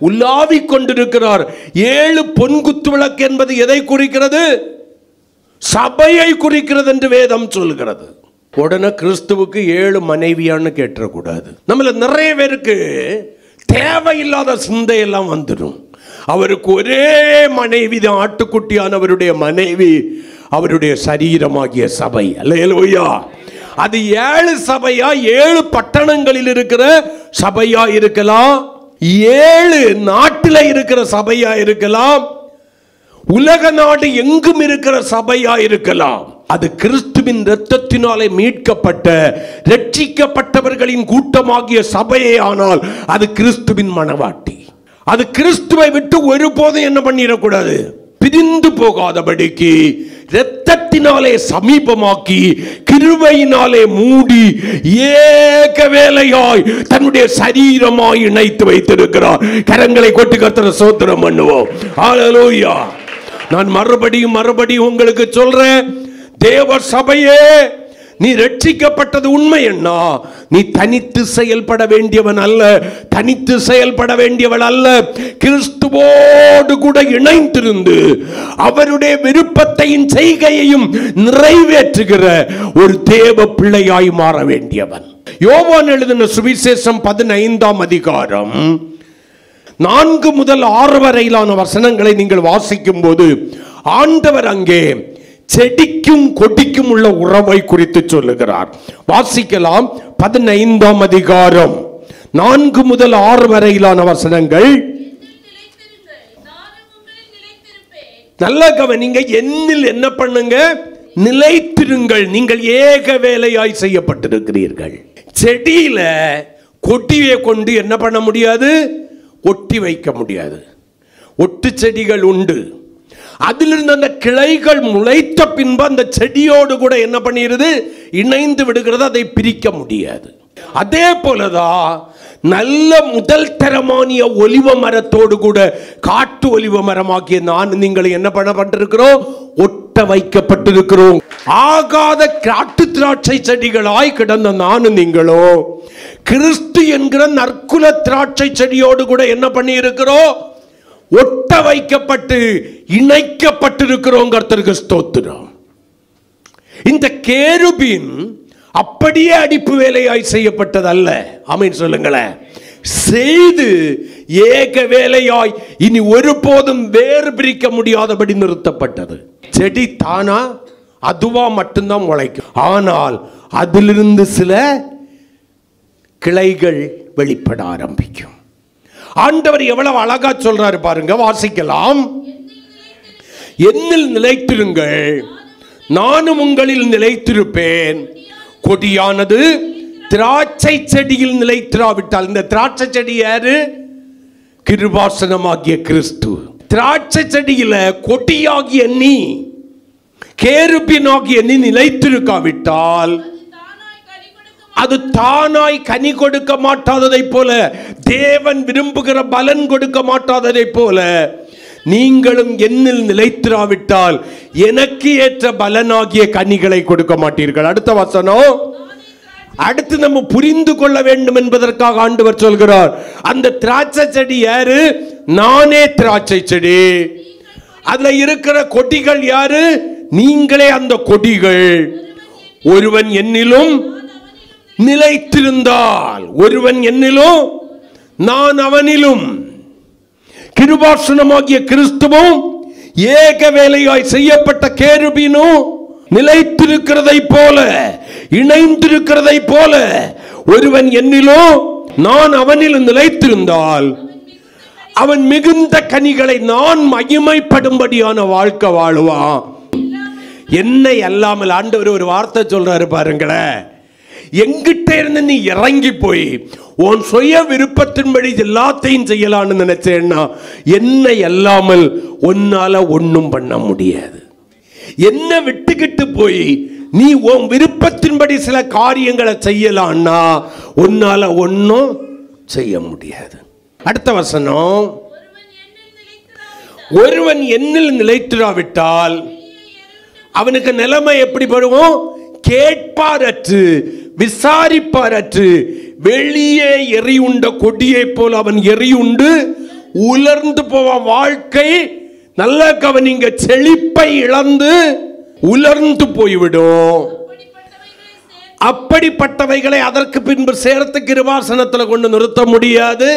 உலாவிக் கொண்டிருக்கிறார். 7 பொன் குத்து விளக்கு என்பது எதை குறிக்கிறது? சபையை குறிக்கிறது என்று வேதம் சொல்கிறது. உடனே கிறிஸ்துவுக்கு 7 மனைவியான்னு கேட்டக்கூடாது. நம்மள நிறைய பேருக்கு தேவையில்லாத சிந்தையெல்லாம் வந்துடும். அவருக்கு ஒரே மனைவி தான், ஆட்டுக்குட்டியானவருடைய மனைவி, அவருடைய சரீரமாகிய சபை. அல்லேலூயா. அது 7 சபையா, 7 பட்டணங்களில் இருக்கிற சபையா இருக்கலாம், 7 நாட்டில் இருக்கிற சபையா இருக்கலாம், உலக நாடு எங்கும் இருக்கிற சபையா இருக்கலாம். அது கிறிஸ்துவின் இரத்தத்தினாலே மீட்கப்பட்ட ரட்சிக்கப்பட்டவர்களின் கூட்டமாகிய சபையே ஆனால் அது கிறிஸ்துவின் மணவாட்டி. அது கிறிஸ்துவை விட்டு ஒருபோதும் என்ன பண்ணிடக்கூடாது? பிரிந்து போகாதபடிக்கு இரத்தத்தினாலே சமீபமாக்கி கிருபையினாலே மூடி ஏக வேலையாய் தன்னுடைய சரீரமாய் இணைத்து வைத்திருக்கிறார். கரங்களை கொட்டி கர்த்தரை ஸ்தோத்திரம் பண்ணுவோம். ஹல்லேலூயா. நான் மறுபடியும் உங்களுக்கு சொல்றேன், தேவ சபையே, நீ ரட்சிக்கப்பட்டது உண்மை என்ன? நீ தனித்து செயல்பட வேண்டியவன் அல்ல, தனித்து செயல்பட வேண்டியவள் அல்ல. கிறிஸ்துவோடு கூட இணைந்திருந்து அவருடைய விருப்பத்தையும் செய்கையையும் நிறைவேற்றுகிற ஒரு தேவ பிள்ளையாய் மாற வேண்டியவன். யோவான் எழுதின சுவிசேஷம் 15ஆம் அதிகாரம் 4 முதல் 6 வரையிலான வசனங்களை நீங்கள் வாசிக்கும் போது ஆண்டவர் அங்கே செடிக்கும் கொடிக்கும் உள்ள உறவை குறித்து சொல்லுகிறார். வாசிக்கலாம். 15ஆம் அதிகாரம் 4 முதல் 6 வரையிலான வசனங்கள். நல்ல கவனிங்க. என்னில் என்ன பண்ணுங்க? நிலைத்திருங்கள். நீங்கள் ஏக வேலையாய் செய்யப்பட்டிருக்கிறீர்கள். செடியில கொடியை கொண்டு என்ன பண்ண முடியாது? ஒட்டி வைக்க முடியாது. ஒட்டு செடிகள் உண்டு. அதிலிருந்து அந்த கிளைகள் முளைத்த பின்பு அந்த செடியோடு கூட என்ன பண்ணிடுது? இணைந்து விடுகிறது. அதை பிரிக்க முடியாது. அதே போலதான் நல்ல முதல் தரமானிய ஒலிவ மரத்தோடு கூட காட்டு ஒலிவ மரமாக்கிய நான் நீங்கள் என்ன பண்ணப்பட்டிருக்கிறோம்? ஒட்ட வைக்கப்பட்டிருக்கிறோம். ஆகாத காட்டு திராட்சை செடிகளாய் கிடந்த நானும் நீங்களோ கிறிஸ்து என்கிற நற்குல திராட்சை செடியோடு கூட என்ன பண்ணி இருக்கிறோம்? ஒட்ட வைக்கப்பட்டு இணைக்கப்பட்டிருக்கிறோம். கர்த்தருக்கு ஸ்தோத்திரம். இந்த கேருபீன் அப்படியே அடிப்பு வேலையாய் செய்யப்பட்டது அல்ல. ஆமென் சொல்லுங்களேன். செய்து ஏக வேலையாய் இனி ஒருபோதும் வேறு பிரிக்க முடியாதபடி நிறுத்தப்பட்டது. செடி தானா அதுவா மட்டும்தான் முளைக்கும். ஆனால் அதிலிருந்து சில கிளைகள் வெளிப்பட ஆரம்பிக்கும். ஆண்டவர் எவ்வளவு அழகா சொல்றாரு பாருங்க. வாசிக்கலாம். என்னில் நிலைத்திருங்கள், நானும் உங்களில் நிலைத்திருப்பேன். கொடியானது திராட்சை செடியில் நிலைத்திராவிட்டால், இந்த திராட்சை செடி யாரு? கிருபாசனமாகிய கிறிஸ்து. திராட்சை செடியில கொடியாகிய நீ, கேருபீனாகிய நீ நிலைத்திருக்காவிட்டால் அது தானாய் கனி கொடுக்க மாட்டாததை போல, தேவன் விரும்புகிற பலன் கொடுக்க மாட்டாததை போல, நீங்களும் என்னில் நிலைத்திராவிட்டால் எனக்கு ஏற்ற பலனாகிய கனிகளை கொடுக்க மாட்டீர்கள். அடுத்த வசனம், அடுத்து நம்ம புரிந்து கொள்ள வேண்டும் என்பதற்காக ஆண்டவர் சொல்கிறார், அந்த திராட்சை செடி யாரு? நானே திராட்சை செடி. அதுல இருக்கிற கொடிகள் யாரு? நீங்களே அந்த கொடிகள். ஒருவன் என்னிலும் நிலைத்திருந்தால், ஒருவன் என்னிலும் நான் அவனிலும், கிருபாசனமாகிய கிறிஸ்துவும் ஏக வேலையாய் செய்யப்பட்ட கேருபீனும் நிலைத்திருக்கிறதை போல, இணைந்திருக்கிறதை போல, ஒருவன் என்னிலும் நான் அவனிலும் நிலைத்திருந்தால் அவன் மிகுந்த கனிகளை, நான் மகிமைப்படும்படியான வாழ்க்கை வாழுவான். என்னை அல்லாமல் ஆண்டவர் ஒரு வார்த்தை சொல்றாரு பாருங்களேன், எங்கிட்ட இருந்து நீ இறங்கி போய் உன் சுய விருப்பத்தின்படி எல்லாத்தையும் செய்யலான்னு நினைச்சேன்னா, என்னை அல்லாமல் உன்னால ஒன்னும் பண்ண முடியாது. என்ன விட்டுக்கிட்டு போய் நீ உன் விருப்பத்தின்படி சில காரியங்களை செய்யலான்னா உன்னால ஒன்னும் செய்ய முடியாது. அடுத்த வசனம், ஒருவன் என்னில் நிலைத்திராவிட்டால் அவனுக்கு நிலைமை எப்படி படுவோம்? கேட்பாரற்று, விசாரிப்பாரற்று, வெளியே எரியுண்ட கொடியை போல அவன் எரியுண்டு உலர்ந்து போவான். வாழ்க்கை நல்ல கவனிங்க, செழிப்பை இழந்து உலர்ந்து போய்விடும். அப்படிப்பட்டவைகளை அதற்கு பின்பு சேர்த்து கிருபாசனத்தில் கொண்டு நிறுத்த முடியாது,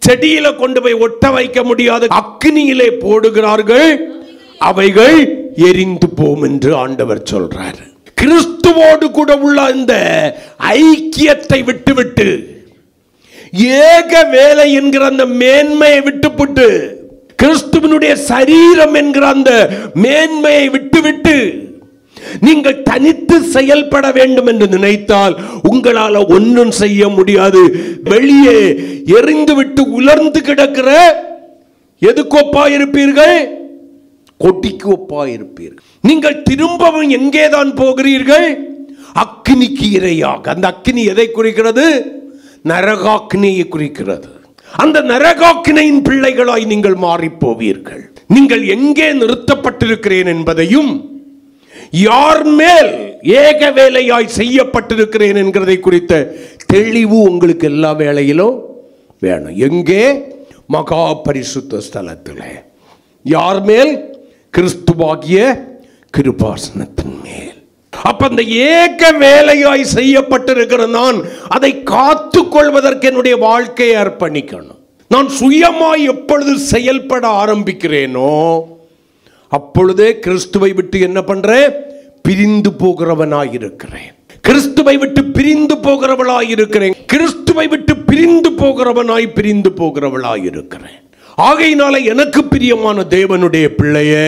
செடியில கொண்டு போய் ஒட்ட வைக்க முடியாது, அக்னியிலே போடுகிறார்கள், அவைகள் எரிந்து போம் என்று ஆண்டவர் சொல்றார். கிறிஸ்துவோடு கூட உள்ள இந்த ஐக்கியத்தை விட்டுவிட்டு, ஏக வேலை என்கிற அந்த மேன்மையை விட்டுவிட்டு, கிறிஸ்துவனுடைய சரீரம் என்கிற அந்த மேன்மையை விட்டுவிட்டு நீங்கள் தனித்து செயல்பட வேண்டும் என்று நினைத்தால் உங்களால் ஒன்றும் செய்ய முடியாது. வெளியே எரிந்து விட்டு உலர்ந்து கிடக்கிற எதுக்கு ஒப்பா இருப்பீர்கள்? கொடிக்கு ஒப்பா இருப்பீர்கள். நீங்கள் திரும்பவும் எங்கேதான் போகிறீர்கள்? அக்னிக்கு இரையாக. அந்த அக்னி எதை குறிக்கிறது? நரகாக்னியை குறிக்கிறது. அந்த நரகாக்னியின் பிள்ளைகளாய் நீங்கள் மாறி போவீர்கள். நீங்கள் எங்கே நிறுத்தப்பட்டிருக்கிறேன் என்பதையும், யார் மேல் ஏக வேலையாய் செய்யப்பட்டிருக்கிறேன் என்கிறதை குறித்த தெளிவு உங்களுக்கு எல்லா வேளையிலும் வேணும். எங்கே? மகா பரிசுத்த ஸ்தலத்தில். யார் மேல்? கிறிஸ்துவாகிய கிருபாசனத்தின் மேல். அப்ப அந்த ஏக வேலையாய் செய்யப்பட்டிருக்கிற நான் அதை காத்துக் கொள்வதற்கு என்னுடைய வாழ்க்கையை அர்ப்பணிக்கணும். நான் சுயமாய் எப்பொழுது செயல்பட ஆரம்பிக்கிறேனோ அப்பொழுதே கிறிஸ்துவை விட்டு என்ன பண்றேன்? பிரிந்து போகிறவனாய் இருக்கிறேன். கிறிஸ்துவை விட்டு பிரிந்து போகிறவளாய் இருக்கிறேன். கிறிஸ்துவை விட்டு பிரிந்து போகிறவளாய் இருக்கிறேன். ஆகையினால எனக்கு பிரியமான தேவனுடைய பிள்ளையே,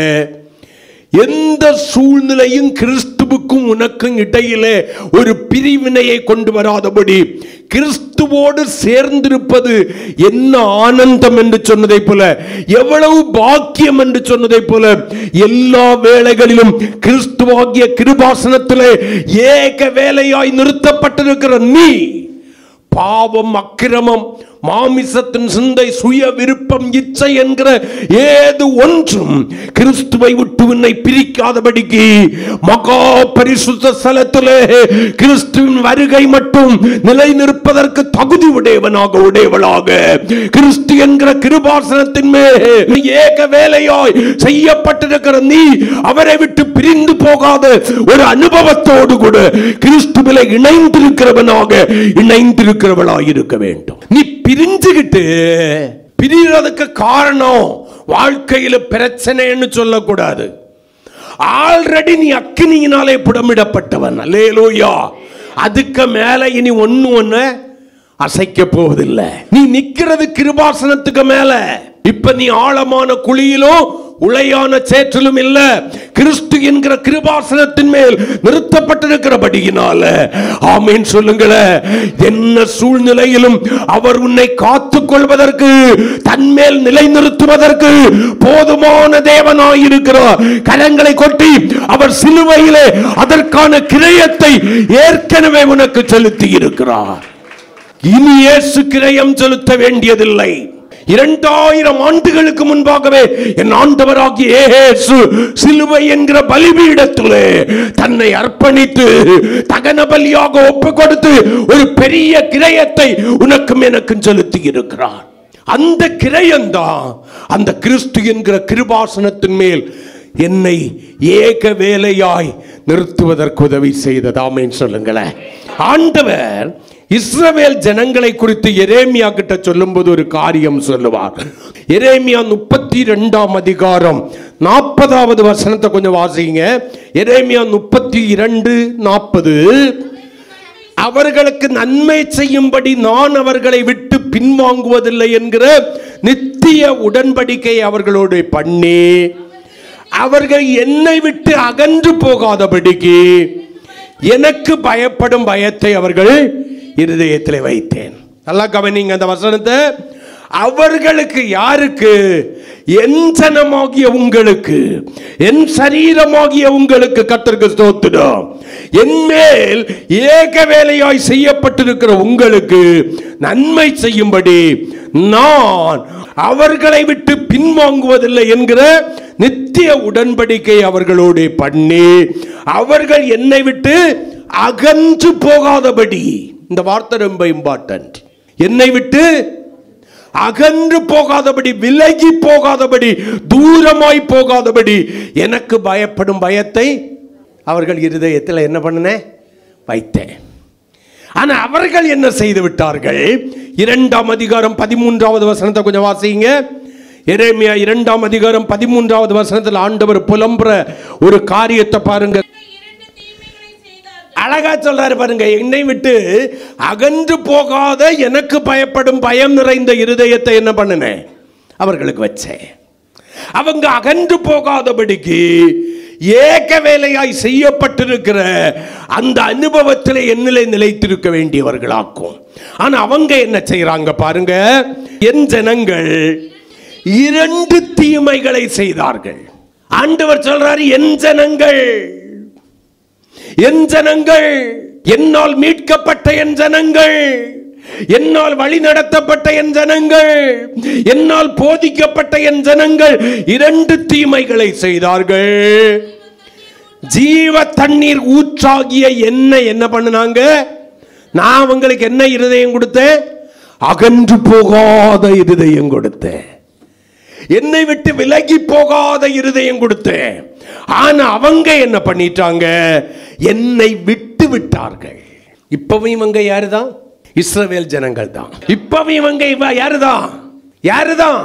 எந்த சூழ்நிலையும் கிறிஸ்துவுக்கும் உனக்கும் இடையிலே ஒரு பிரிவினையை கொண்டு வராதபடி, கிறிஸ்துவோடு சேர்ந்திருப்பது என்ன ஆனந்தம் என்று சொன்னதை போல, எவ்வளவு பாக்கியம் என்று சொன்னதை போல, எல்லா வேளைகளிலும் கிறிஸ்துவாகிய கிருபாசனத்திலே ஏக வேலையாய் நிறுத்தப்பட்டிருக்கிற நீ, பாவம், அக்கிரமம், மாமிசத்தின் சிந்தை, சுய விருப்பம், இச்சை என்கிற ஏது ஒன்றும் கிறிஸ்துவை விட்டு உன்னை பிரிக்காதபடிக்கு மகா பரிசுத்த ஸ்தலத்திலே கிறிஸ்துவின் வருகை மட்டும் நிலை நிற்பதற்கு தகுதி உடையவளாக கிறிஸ்து என்கிற கிருபாசனத்தின் மேல் ஏக வேலையாய் செய்யப்பட்டிருக்கிற நீ, அவரை விட்டு பிரிந்து போகாத ஒரு அனுபவத்தோடு கூட கிறிஸ்துவிலே இணைந்திருக்கிறவளாய் இருக்க வேண்டும். நீ பிரிஞ்சுகிட்டு, பிரியறதுக்கு காரணம் வாழ்க்கையில பிரச்சனைன்னு சொல்லக்கூடாது. ஆல்ரெடி நீ அக்கினியினாலே புடமிடப்பட்டவன். அல்லேலூயா. அதுக்கு மேல இனி ஒண்ணு அசைக்க போவதில்லை. நீ நிக்கிறது கிருபாசனத்துக்கு மேல. இப்ப நீ ஆழமான குழியிலும் உளையான சேற்றிலும் இல்ல, கிறிஸ்து என்கிற கிருபாசனத்தின் மேல் நிறுத்தப்பட்டிருக்கிறபடியினால ஆமென் சொல்லுங்களேன். என்ன சூழ்நிலையிலும் அவர் உன்னை காத்துக் கொள்வதற்கு, தன்மேல் நிலைநிறுத்துவதற்கு போதுமான தேவனாயிருக்கிறார். கரங்களை கொட்டி அவர் சிலுவையிலே அதற்கான கிரயத்தை ஏற்கனவே உனக்கு செலுத்தி இருக்கிறார். இனி இயேசு கிரயம் செலுத்த வேண்டியதில்லை. 2000 ஆண்டுகளுக்கு முன்பாகவே என் ஆண்டவராகிய இயேசு சிலுவை என்கிற பலிபீடத்திலே தன்னை அர்ப்பணித்து தகன பலியாக ஒப்பு கொடுத்து ஒரு பெரிய கிரயத்தை உனக்கும் எனக்கும் செலுத்தி இருக்கிறார். அந்த கிரயம்தான் அந்த கிறிஸ்து என்கிற கிருபாசனத்தின் மேல் என்னை ஏக வேலையாய் நிறுத்துவதற்கு உதவி செய்தது. ஆமென் சொல்லுங்களேன். ஆண்டவர் இஸ்ரவேல் ஜனங்களை குறித்து எரேமியா கிட்ட சொல்லும்போது ஒரு காரியம் சொல்லுவார். எரேமியா 32ஆம் அதிகாரம் 40வது வசனத்தை கொஞ்சம் வாசிங்க. எரேமியா 32:40. அவர்களுக்கு நன்மை செய்யும்படி நான் அவர்களை விட்டு பின்வாங்குவதில்லை என்கிற நித்திய உடன்படிக்கை அவர்களோடு பண்ணி, அவர்கள் என்னை விட்டு அகன்று போகாதபடிக்கு எனக்கு பயப்படும் பயத்தை அவர்கள் இருதயத்தில் வைத்தேன். நல்லா கவனிங்க அந்த வசனத்தை. அவர்களுக்கு, யாருக்கு? என் ஜனமாகிய உங்களுக்கு, என் சரீரமாகிய உங்களுக்கு, கர்த்தருக்கு ஸ்தோத்திரம், என் மேல் ஏக வேலையாய் செய்யப்பட்டிருக்கிற உங்களுக்கு நன்மை செய்யும்படி நான் அவர்களை விட்டு பின்வாங்குவதில்லை என்கிற நித்திய உடன்படிக்கை அவர்களோடு பண்ணி, அவர்கள் என்னை விட்டு அகன்று போகாதபடி. இந்த வார்த்தை ரொம்ப இம்பார்ட்டன்ட். என்னை விட்டு அகன்று போகாதபடி, விலகி போகாதபடி, தூரமாய் போகாதபடி எனக்கு பயப்படும் பயத்தை அவர்கள் இருதயத்தில் என்ன பண்ணேன்? வைத்தேன். ஆனா அவர்கள் என்ன செய்து விட்டார்கள்? 2ஆம் அதிகாரம் 13வது வசனத்தை கொஞ்சம் வாசிங்க. எரேமியா 2ஆம் அதிகாரம் 13வது வசனத்தில் ஆண்டவர் புலம்புற ஒரு காரியத்தை பாருங்க. அழகா சொல்றாரு பாருங்க. என்னை விட்டு அகன்று போகாத எனக்கு பயப்படும் பயம் நிறைந்த இருதயத்தை என்ன பண்ணினேன்? அவர்களுக்கு வச்சேன். அவங்க அகன்று போகாதபடிக்கு ஏக வேலையாய் செய்யப்பட்டிருக்கிற அந்த அனுபவத்தில் என்னிலே நிலைத்திருக்க வேண்டியவர்களாக்கும். ஆனா அவங்க என்ன செய்யறாங்க பாருங்க. என் ஜனங்கள் 2 தீமைகளை செய்தார்கள். ஆண்டவர் சொல்றாரு, என் ஜனங்கள், என் ஜனங்கள், என்னால் மீட்கப்பட்ட என் ஜனங்கள், என்னால் வழி நடத்தப்பட்ட என் ஜனங்கள், என்னால் போதிக்கப்பட்ட என் ஜனங்கள் 2 தீமைகளை செய்தார்கள். ஜீவ தண்ணீர் ஊற்றாகிய என்ன பண்ணினாங்க? நான் அவங்களுக்கு என்ன இருதயம் கொடுத்தேன்? அகன்று போகாத இருதயம் கொடுத்தேன். என்னை விட்டு விலகி போகாத இருதயம் கொடுத்தேன். ஆனா அவங்க என்ன பண்ணிட்டாங்க? என்னை விட்டு விட்டார்கள். இப்பவும் இவங்க யாருதான்? இஸ்ரவேல் ஜனங்கள் தான். இப்பவும் இவங்க யாருதான்? யாருதான்?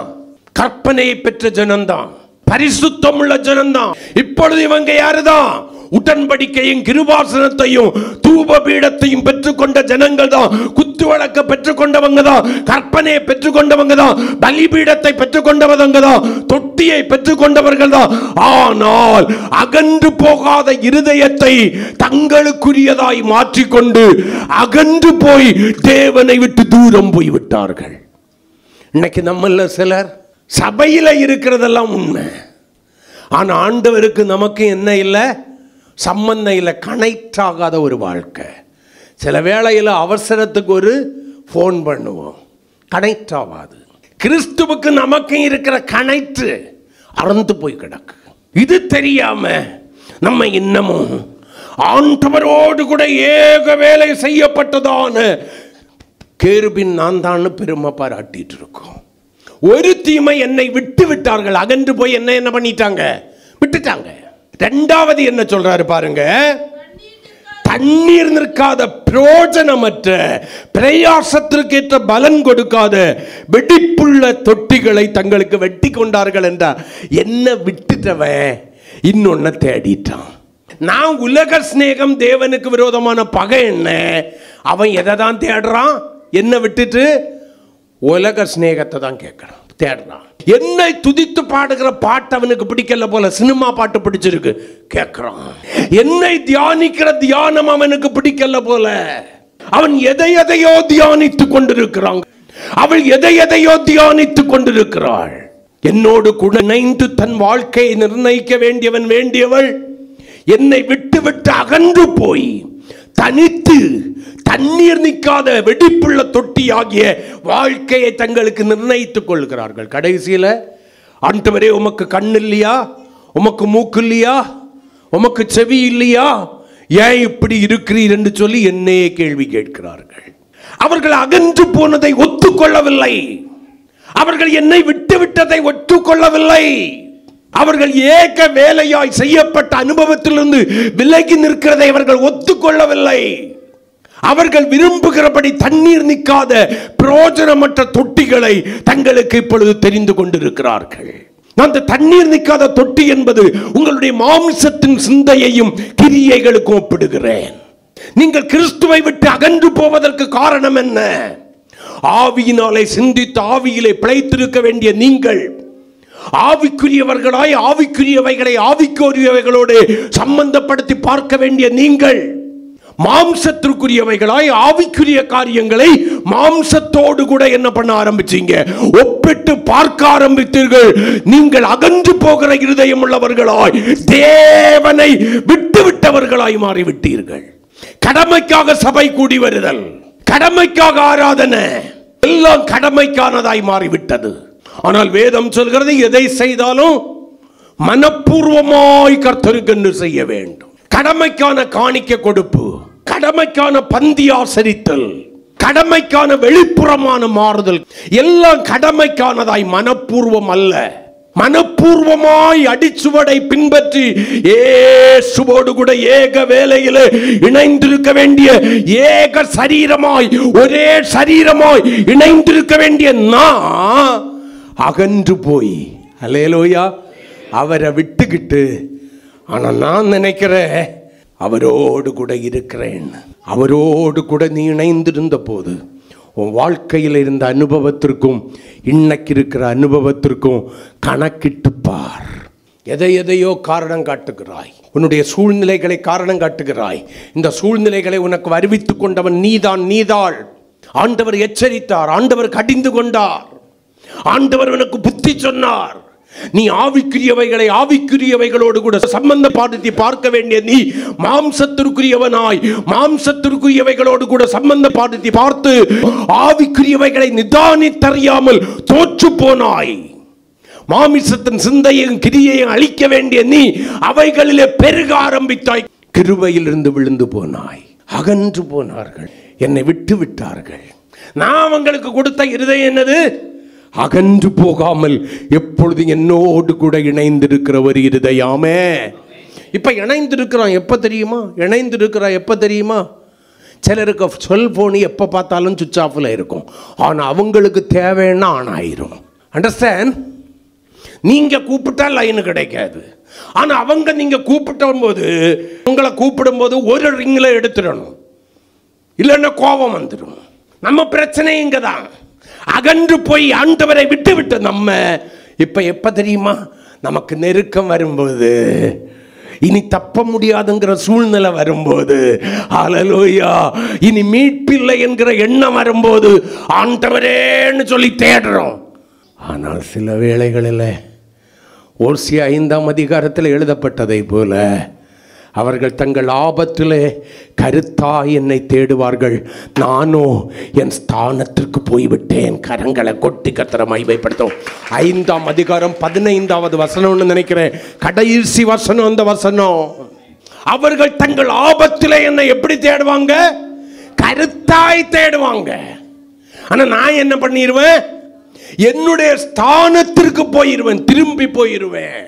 கற்பனையை பெற்ற ஜனம்தான், பரிசுத்தம் உள்ள ஜனம்தான். இப்பொழுது இவங்க யாருதான்? உடன்படிக்கையும் கிருபாசனத்தையும் தூப பீடத்தையும் பெற்றுக்கொண்ட ஜனங்கள் தான். குத்து வழக்க பெற்றுக்கொண்டவங்க தான். கற்பனையை பெற்றுக்கொண்டவங்க தான். பலிபீடத்தை பெற்றுக்கொண்டவங்க தான். தொட்டியை பெற்றுக்கொண்டவர்கள் தான். ஆனால் அகன்று போகாத இருதயத்தை தங்களுக்குரியதாய் மாற்றிக்கொண்டு அகன்று போய் தேவனை விட்டு தூரம் போய் விட்டார்கள். இன்னைக்கு நம்மள சிலர் சபையில இருக்கிறதெல்லாம் உண்மை, ஆனா ஆண்டவருக்கு நமக்கு என்ன இல்லை? சம்பந்தம் இல்லை. கனெக்ட் ஆகாத ஒரு வாழ்க்கை. சில வேளையில் அவசரத்துக்கு ஒரு ஃபோன் பண்ணுவோம், கனெக்ட் ஆகாது. கிறிஸ்துவுக்கு நமக்கு இருக்கிற கனெக்ட் அறந்து போய் கிடக்கு. இது தெரியாம நம்ம இன்னமும் ஆண்டவரோடு கூட ஏக வேலை செய்யப்பட்டதான கேருபின் நான் தான் பெருமை பாராட்டிட்டு இருக்கோம். ஒரு தீமை என்னை விட்டு விட்டார்கள். அகன்று போய் என்ன பண்ணிட்டாங்க? விட்டுட்டாங்க. 2வது என்ன சொல்றாரு பாருங்க. தண்ணீர் நிற்காத, பிரயோஜனமற்ற, பிரயாசத்திற்கேற்ற பலன் கொடுக்காத வெடிப்புள்ள தொட்டிகளை தங்களுக்கு வெட்டி கொண்டார்கள் என்றார். என்ன விட்டுட்டவன் இன்னொன்னு தேடிட்டான். நான் உலக சிநேகம், தேவனுக்கு விரோதமான பகை என்ன? அவன் எதை தான் தேடுறான்? என்ன விட்டுட்டு உலக சிநேகத்தை தான் கேட்கிறான், தேடுறான். என்னை துதித்து பாடுகிற பாட்டு அவனுக்கு பிடிக்கல போல, சினிமா பாட்டு பிடிச்சிருக்கு கேட்கிறான். என்னை தியானிக்கிற தியானம் அவனுக்கு பிடிக்கல போல, அவன் எதை எதையோ தியானித்துக் கொண்டிருக்கிறான், அவள் எதை எதையோ தியானித்துக் கொண்டிருக்கிறாள். என்னோடு கூட இணைந்து தன் வாழ்க்கையை நிர்ணயிக்க வேண்டியவன் வேண்டியவள் என்னை விட்டு விட்டு அகன்று போய் தனித்து தண்ணீர் நிற்காத வெடிப்புள்ள தொட்டி ஆகிய வாழ்க்கையை தங்களுக்கு நிர்ணயித்துக் கொள்கிறார்கள். கடைசியில ஆண்டவரே உமக்கு கண் இல்லையா, உமக்கு மூக்கு இல்லையா, உமக்கு செவி இல்லையா, ஏன் இப்படி இருக்கிறீர் என்று சொல்லி என்னையே கேள்வி கேட்கிறார்கள். அவர்கள் அகன்று போனதை ஒத்துக்கொள்ளவில்லை, அவர்கள் என்னை விட்டு விட்டதை ஒத்துக்கொள்ளவில்லை, அவர்கள் ஏக வேலையாய் செய்யப்பட்ட அனுபவத்திலிருந்து விலகி நிற்கிறதை அவர்கள் ஒத்துக்கொள்ளவில்லை. அவர்கள் விரும்புகிறபடி தண்ணீர் நிற்காத பிரயோஜனமற்ற தொட்டிகளை தங்களுக்கு இப்பொழுது தெரிந்து கொண்டிருக்கிறார்கள். அந்த தண்ணீர் நிற்காத தொட்டி என்பது உங்களுடைய மாம்சத்தின் சிந்தையையும் கிரியைகளுக்கும் ஒப்பிடுகிறேன். நீங்கள் கிறிஸ்துவை விட்டு அகன்று போவதற்கு காரணம் என்ன? ஆவியினாலே சிந்தித்து ஆவியிலே பிழைத்திருக்க வேண்டிய நீங்கள் ஆவிக்குரியவர்களாய் ஆவிக்குரியவைகளை ஆவிக்குரியவைகளோடு சம்பந்தப்படுத்தி பார்க்க வேண்டிய நீங்கள் மாம்சத்திற்குரியவைகளாய் ஆவிக்குரிய காரியங்களை மாம்சத்தோடு கூட என்ன பண்ண ஆரம்பிச்சீங்க? ஒப்பிட்டு பார்க்க ஆரம்பித்தீர்கள். நீங்கள் அகன்று போகிற இருதயம் உள்ளவர்களாய் தேவனை விட்டு விட்டவர்களாய் மாறிவிட்டீர்கள். கடமைக்காக சபை கூடி வருதல், கடமைக்காக ஆராதனை எல்லாம் கடமைக்கானதாய் மாறிவிட்டது. ஆனால் வேதம் சொல்கிறது எதை செய்தாலும் மனப்பூர்வமாய் கர்த்தருக்கு செய்ய வேண்டும். கடமைக்கான காணிக்கை கொடுப்பு, கடமைக்கான பந்தி ஆசரித்தல், கடமைக்கான வெளிப்புறமான மாறுதல் எல்லாம் கடமைக்கானதாய் மனப்பூர்வம் அல்ல. மனப்பூர்வமாய் அடிச்சுவடை பின்பற்றி இயேசுவோடு கூட ஏக வேளையில் இணைந்திருக்க வேண்டிய ஏக சரீரமாய் ஒரே சரீரமாய் இணைந்திருக்க வேண்டிய நான் அகன்று போய் அல்லேலூயா அவரை விட்டுக்கிட்டு, ஆனா நான் நினைக்கிறேன் அவரோடு கூட இருக்கிறேன். அவரோடு கூட நீ இணைந்திருந்த போது உன் வாழ்க்கையில் இருந்த அனுபவத்திற்கும் இன்னைக்கு இருக்கிற அனுபவத்திற்கும் கணக்கிட்டு பார். எதை எதையோ காரணம் காட்டுகிறாய், உன்னுடைய சூழ்நிலைகளை காரணம் காட்டுகிறாய். இந்த சூழ்நிலைகளை உனக்கு அறிவித்துக் கொண்டவன் நீதான், நீதாள். ஆண்டவர் எச்சரித்தார், ஆண்டவர் கடிந்து கொண்டார், ஆண்டவர் உனக்கு புத்தி சொன்னார். நீ ஆவிக்குரியவைகளை ஆவிக்குரியவைகளோடு கூட சம்பந்தப்படுத்தி பார்க்க வேண்டிய நீ மாம்சத்திற்குரியவனாய் மாம்சத்திற்குரியவைகளோடு கூட சம்பந்தப்படுத்தி பார்த்து ஆவிக்குரியவைகளை நிதானித்தறியாமல் தோற்று போனாய். மாமிசத்தின் சிந்தையும் கிரியையும் அழிக்க வேண்டிய நீ அவைகளிலே பெருக ஆரம்பித்தாய். கிருபையிலிருந்து விழுந்து போனாய். அகன்று போனார்கள், என்னை விட்டு விட்டார்கள். நான் அவங்களுக்கு கொடுத்த இருதயம் என்னது? அகன்று போகாமல் எப்பொழுது என்னோடு கூட இணைந்திருக்கிற ஒரு இருதயமே. இப்ப இணைந்திருக்கிறோம் எப்ப தெரியுமா? இணைந்திருக்கிறோம் எப்ப தெரியுமா? சிலருக்கு செல்போன் எப்ப பார்த்தாலும் சுவிட்ச் ஆஃப்ல இருக்கும், ஆனா அவங்களுக்கு தேவைன்னா ஆன் ஆயிரும். அண்டர்ஸ்டாண்ட்? நீங்க கூப்பிட்டா லைன் கிடைக்காது, ஆனா அவங்க நீங்க கூப்பிடும் போது உங்களை கூப்பிடும் போது ஒரு ரிங்ல எடுத்துடணும், இல்லைன்னா கோபம் வந்துடும். நம்ம பிரச்சனை இங்கதான். அகன்று போய் ஆண்டவரை விட்டு விட்டு நம்ம இப்ப எப்ப தெரியுமா? நமக்கு நெருக்கம் வரும்போது, இனி தப்ப முடியாதுங்கிற சூழ்நிலை வரும்போது, ஹல்லேலூயா, இனி மீட்பில்லை என்கிற எண்ணம் வரும்போது ஆண்டவரேன்னு சொல்லி தேடுறோம். ஆனால் சில வேளைகளில் ஓசியா 5ஆம் அதிகாரத்தில் எழுதப்பட்டதை போல அவர்கள் தங்கள் ஆபத்திலே கருத்தாய் என்னை தேடுவார்கள், நானோ என் ஸ்தானத்திற்கு போய்விட்டேன். கரங்களை கொட்டி கர்த்தரை மகிமைப்படுத்தும். 5ஆம் அதிகாரம் 15வது வசனம்னு நினைக்கிறேன், கடைசி வசனம் அந்த வசனம். அவர்கள் தங்கள் ஆபத்திலே என்னை எப்படி தேடுவாங்க? கருத்தாய் தேடுவாங்க. ஆனா நான் என்ன பண்ணிடுவேன்? என்னுடைய ஸ்தானத்திற்கு போயிருவேன், திரும்பி போயிருவேன்.